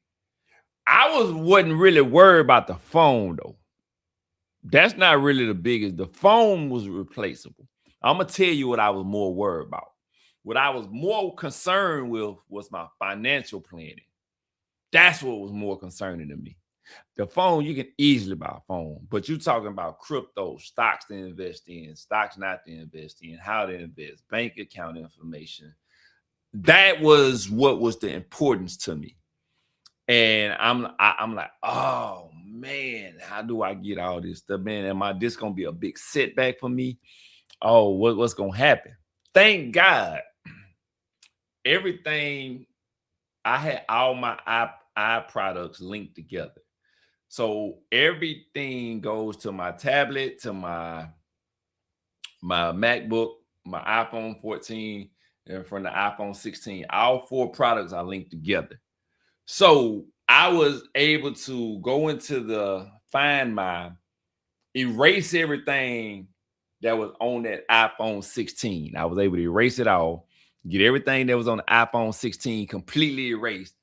I wasn't really worried about the phone though. That's not really the biggest. The phone was replaceable. I'm gonna tell you what I was more worried about. What I was more concerned with was my financial planning. That's what was more concerning to me. The phone, you can easily buy a phone, but you're talking about crypto, stocks to invest in, stocks not to invest in, how to invest, bank account information. That was what was the importance to me. And I'm like, oh man, how do I get all this stuff? Man, this gonna be a big setback for me? Oh, what's gonna happen? Thank God, everything I had all my eye products linked together. So everything goes to my tablet, to my MacBook, my iPhone 14, and from the iPhone 16. All 4 products are linked together. So I was able to go into the Find My, erase everything that was on that iPhone 16. I was able to erase it all, get everything that was on the iPhone 16 completely erased.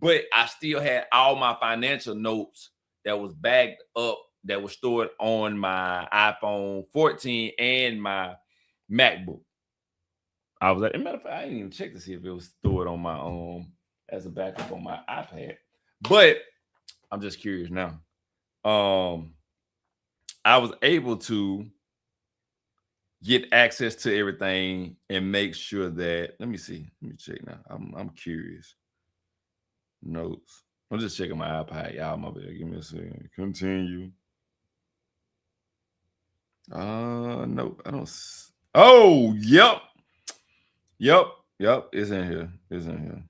But I still had all my financial notes that was backed up, that was stored on my iPhone 14 and my MacBook. I was like, as a matter of fact, I didn't even check to see if it was stored on my as a backup on my iPad. But I'm just curious now. I was able to get access to everything and make sure that, let me see. Let me check now. I'm curious. Notes. I'm just checking my iPad. Y'all, my bad. Give me a second. Continue. No, I don't. Oh, yep. Yep. It's in here. It's in here.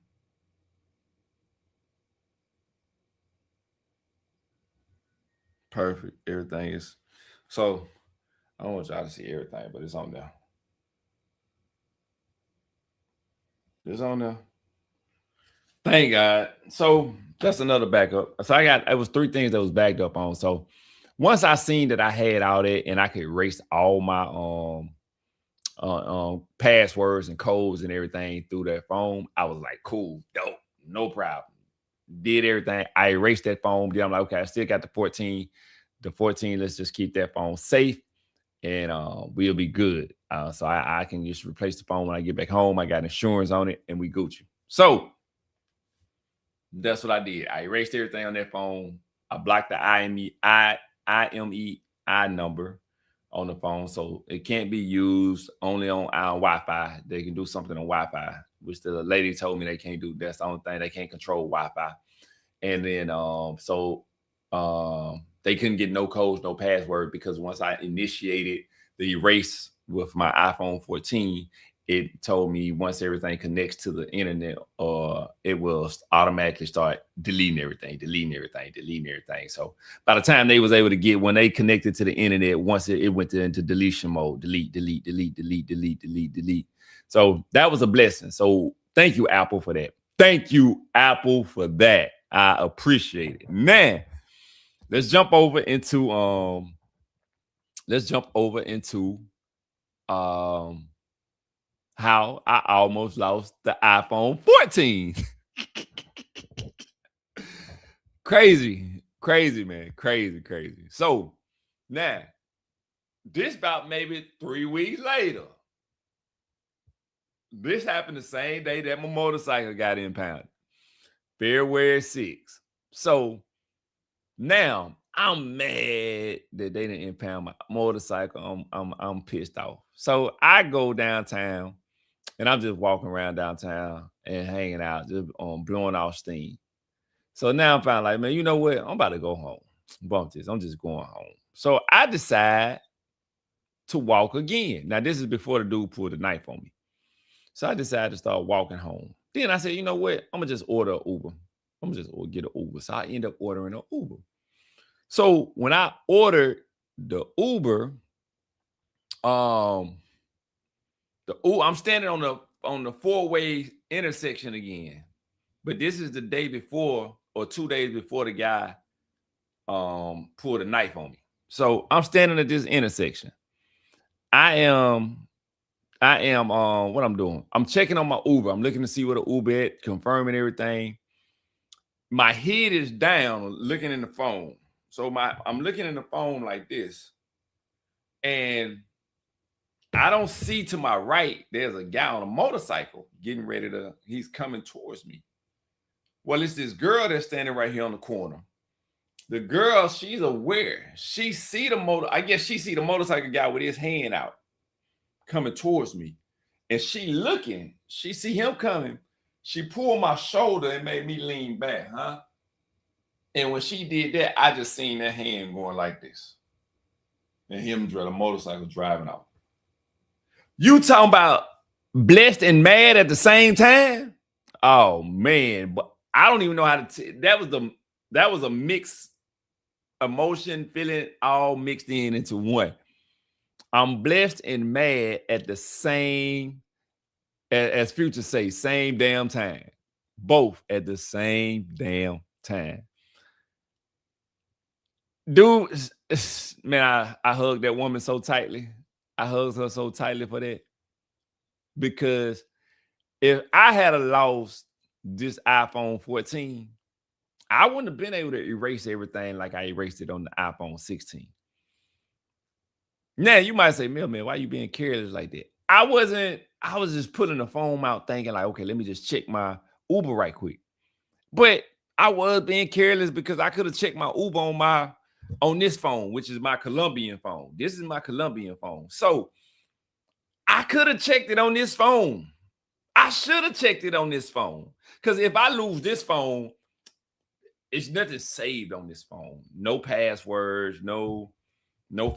Perfect. Everything is. So I don't want y'all to see everything, but it's on there. It's on there. Thank God. So that's another backup. So it was 3 things that was backed up on. So once I seen that I had all that and I could erase all my passwords and codes and everything through that phone, I was like, cool, dope, no problem. Did everything. I erased that phone. Then I'm like, okay, I still got the 14. The 14, let's just keep that phone safe and we'll be good. So I can just replace the phone when I get back home. I got insurance on it and we Gucci. So that's what I did. I erased everything on that phone. I blocked the IMEI number on the phone, so it can't be used only on our Wi-Fi. They can do something on Wi-Fi, which the lady told me they can't do. That's the only thing, they can't control Wi-Fi. And then They couldn't get no codes, no password, because once I initiated the erase with my iPhone 14, it told me once everything connects to the internet, it will automatically start deleting everything, deleting everything, deleting everything. So by the time they was able to get, when they connected to the internet, once it went into deletion mode, delete, delete, delete, delete, delete, delete, delete. So that was a blessing. So thank you, Apple, for that. Thank you, Apple, for that. I appreciate it. Man, let's jump over into how I almost lost the iPhone 14. Crazy, crazy, man. Crazy, crazy. So now, this about maybe 3 weeks later. This happened the same day that my motorcycle got impounded. February 6th. So now I'm mad that they didn't impound my motorcycle. I'm pissed off. So I go downtown and I'm just walking around downtown and hanging out, just blowing off steam. So now I'm finally like, man, you know what? I'm about to go home. Bump this. I'm just going home. So I decide to walk again. Now, this is before the dude pulled the knife on me. So I decided to start walking home. Then I said, you know what? I'm going to just order an Uber. I'm going to just get an Uber. So I end up ordering an Uber. So when I ordered the Uber, I'm standing on the four-way intersection again. But this is the day before or 2 days before the guy pulled a knife on me. So I'm standing at this intersection. I am what I'm doing. I'm checking on my Uber. I'm looking to see what the Uber at, confirming everything. My head is down looking in the phone. So I'm looking in the phone like this. And I don't see to my right, there's a guy on a motorcycle getting ready he's coming towards me. Well, it's this girl that's standing right here on the corner. The girl, she's aware. She see the motorcycle guy with his hand out coming towards me. And she looking, she see him coming. She pulled my shoulder and made me lean back, huh? And when she did that, I just seen that hand going like this. And him the motorcycle driving off. You talking about blessed and mad at the same time? Oh man, but I don't even know how to that was a mixed emotion, feeling all mixed into one. I'm blessed and mad at the same, as Future say, same damn time. Both at the same damn time. Dude, man, I hugged that woman so tightly. I hugged her so tightly for that. Because if I had lost this iPhone 14, I wouldn't have been able to erase everything like I erased it on the iPhone 16. Now, you might say, man, why you being careless like that? I was just putting the phone out thinking like, okay, let me just check my Uber right quick. But I was being careless because I could have checked my Uber on this phone, which is my Colombian phone. This is my Colombian phone. So I could have checked it on this phone. I should have checked it on this phone. Because if I lose this phone, it's nothing saved on this phone. No passwords, no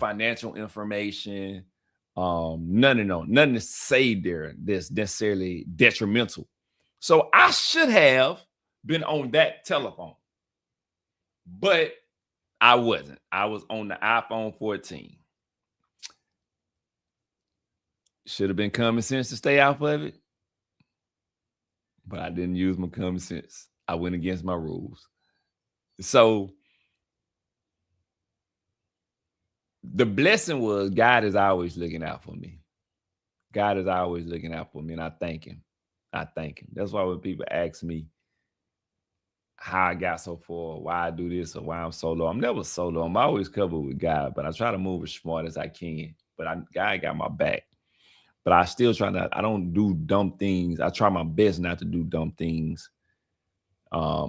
financial information, nothing is saved there that's necessarily detrimental. So I should have been on that telephone, but I wasn't. I was on the iPhone 14. Should have been common sense to stay off of it, but I didn't use my common sense. I went against my rules. So the blessing was God is always looking out for me. God is always looking out for me, and I thank him. I thank him. That's why when people ask me how I got so far, why I do this, or why I'm so low, I'm never so low. I'm always covered with God, but I try to move as smart as I can. But God got my back. But I still I don't do dumb things. I try my best not to do dumb things.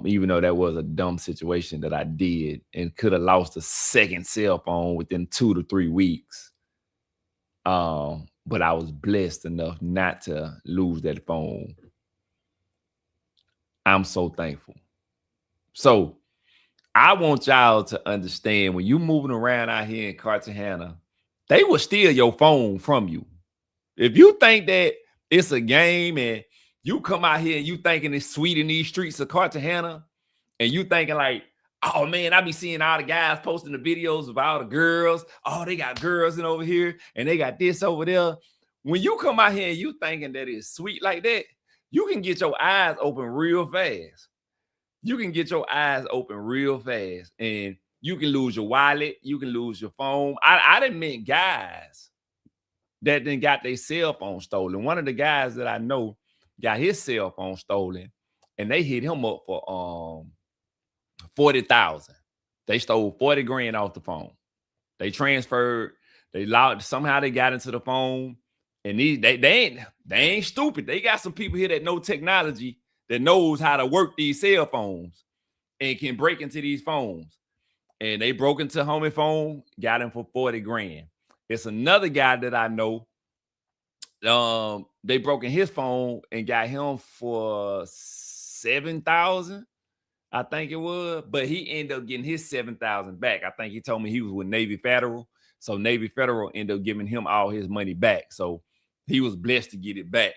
Even though that was a dumb situation that I did and could have lost a second cell phone within 2 to 3 weeks. But I was blessed enough not to lose that phone. I'm so thankful. So I want y'all to understand when you moving around out here in Cartagena, they will steal your phone from you. If you think that it's a game and you come out here and you thinking it's sweet in these streets of Cartagena, and you thinking like, oh man, I be seeing all the guys posting the videos of all the girls. Oh, they got girls in over here and they got this over there. When you come out here and you thinking that it's sweet like that, you can get your eyes open real fast. You can get your eyes open real fast and you can lose your wallet. You can lose your phone. I didn't mean guys that then got their cell phone stolen. One of the guys that I know got his cell phone stolen and they hit him up for 40,000. They stole 40 grand off the phone. They transferred, they logged, somehow they got into the phone. And they ain't stupid. They got some people here that know technology, that knows how to work these cell phones and can break into these phones. And they broke into homie phone, got him for 40 grand. It's another guy that I know. They broke in his phone and got him for 7,000. I think it was, but he ended up getting his 7,000 back. I think he told me he was with Navy Federal. So Navy Federal ended up giving him all his money back. So he was blessed to get it back.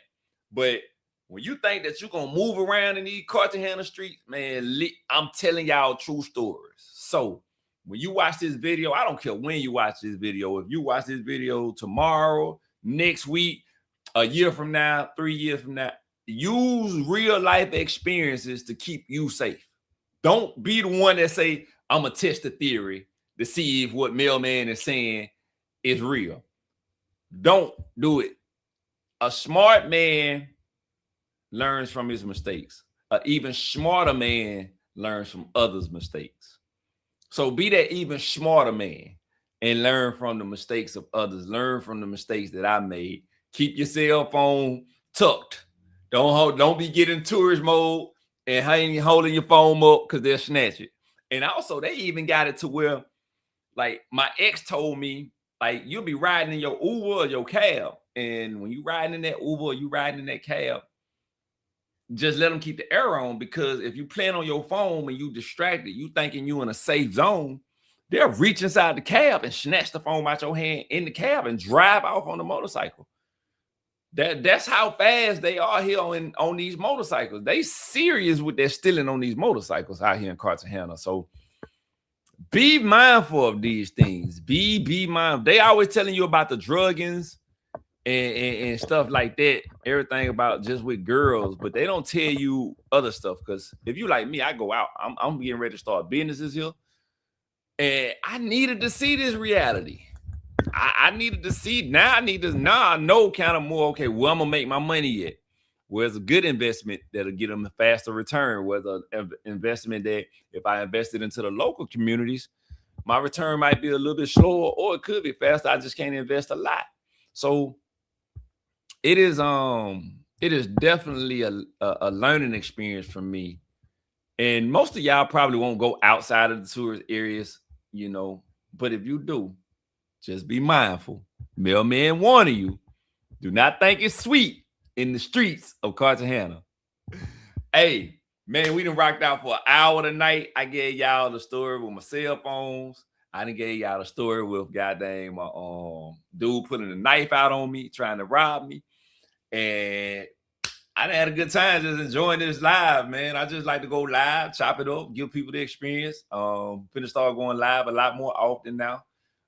But when you think that you're going to move around in these Cartagena streets, man, I'm telling y'all true stories. So when you watch this video, I don't care when you watch this video. If you watch this video tomorrow, next week, a year from now, 3 years from now, use real life experiences to keep you safe. Don't be the one that say, I'm going to test the theory to see if what Mailman is saying is real. Don't do it. A smart man learns from his mistakes. An even smarter man learns from others' mistakes. So be that even smarter man and learn from the mistakes of others. Learn from the mistakes that I made. Keep your cell phone tucked. Don't be getting tourist mode and holding your phone up because they'll snatch it. And also, they even got it to where, like, my ex told me, like, you'll be riding in your Uber or your cab. And when you riding in that Uber or you riding in that cab, just let them keep the air on, because if you playing on your phone and you distracted, you thinking you in a safe zone, they'll reach inside the cab and snatch the phone out your hand in the cab and drive off on the motorcycle. That's how fast they are here on these motorcycles. They serious with their stealing on these motorcycles out here in Cartagena. So be mindful of these things. Be mindful. They always telling you about the druggings and stuff like that. Everything about just with girls, but they don't tell you other stuff. Because if you like me, I go out. I'm getting ready to start businesses here. And I needed to see this reality. I needed to see. Now I know kind of more, okay, where I'm going to make my money at. Where's a good investment that'll get them a faster return? Where's an investment that if I invested into the local communities, my return might be a little bit slower, or it could be faster. I just can't invest a lot. So it is definitely a learning experience for me. And most of y'all probably won't go outside of the tourist areas, but if you do, just be mindful. Mailman warning you, do not think it's sweet in the streets of Cartagena. Hey, man, we done rocked out for an hour tonight. I gave y'all the story with my cell phones. I done gave y'all the story with goddamn dude putting a knife out on me, trying to rob me. And I done had a good time just enjoying this live, man. I just like to go live, chop it up, give people the experience. Finna start going live a lot more often now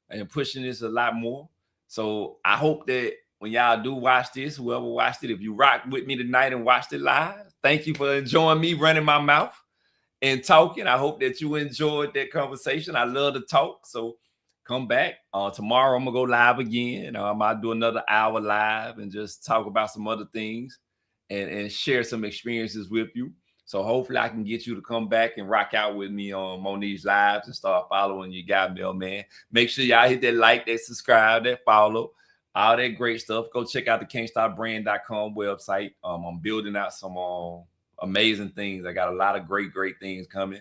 and pushing this a lot more. So I hope that when y'all do watch this, whoever watched it, if you rock with me tonight and watched it live, thank you for enjoying me running my mouth and talking. I hope that you enjoyed that conversation. I love to talk. So come back. Tomorrow I'm going to go live again. I might do another hour live and just talk about some other things and share some experiences with you. So hopefully I can get you to come back and rock out with me on these lives and start following your guy, Mailman. Make sure y'all hit that like, that subscribe, that follow, all that great stuff. Go check out the can'tstopbrand.com website. I'm building out some amazing things. I got a lot of great things coming.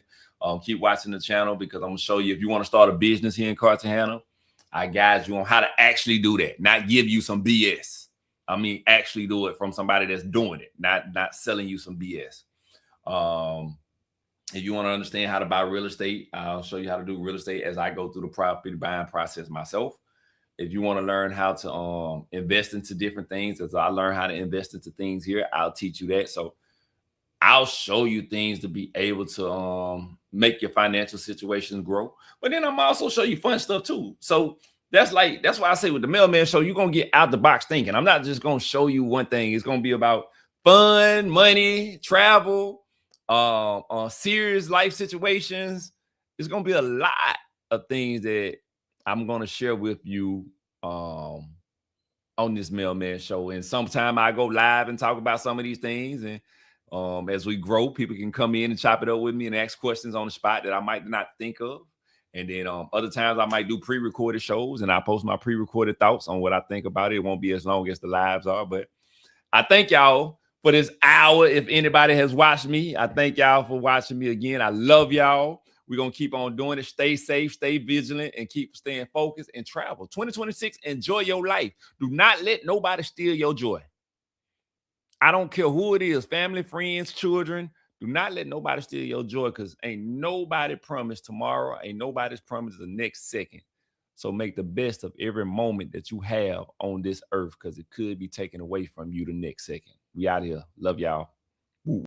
Keep watching the channel, because I'm going to show you, if you want to start a business here in Cartagena, I guide you on how to actually do that, not give you some BS. I mean, actually do it from somebody that's doing it, not selling you some BS. If you want to understand how to buy real estate, I'll show you how to do real estate as I go through the property buying process myself. If you want to learn how to invest into different things, as I learn how to invest into things here, I'll teach you that. So I'll show you things to be able to make your financial situations grow. But then I'm also show you fun stuff too. So that's why I say with the Mailman Show, you're gonna get out the box thinking. I'm not just gonna show you one thing. It's gonna be about fun, money, travel, serious life situations. It's gonna be a lot of things that I'm gonna share with you um on this Mailman Show. And sometime I go live and talk about some of these things. And as we grow, people can come in and chop it up with me and ask questions on the spot that I might not think of. And then other times I might do pre-recorded shows and I post my pre-recorded thoughts on what I think about it. It won't be as long as the lives are, but I thank y'all for this hour. If anybody has watched me, I thank y'all for watching me again. I love y'all. We're going to keep on doing it. Stay safe, stay vigilant, and keep staying focused and travel. 2026, enjoy your life. Do not let nobody steal your joy. I don't care who it is, family, friends, children. Do not let nobody steal your joy because ain't nobody promised tomorrow. Ain't nobody's promised the next second. So make the best of every moment that you have on this earth because it could be taken away from you the next second. We out here. Love y'all.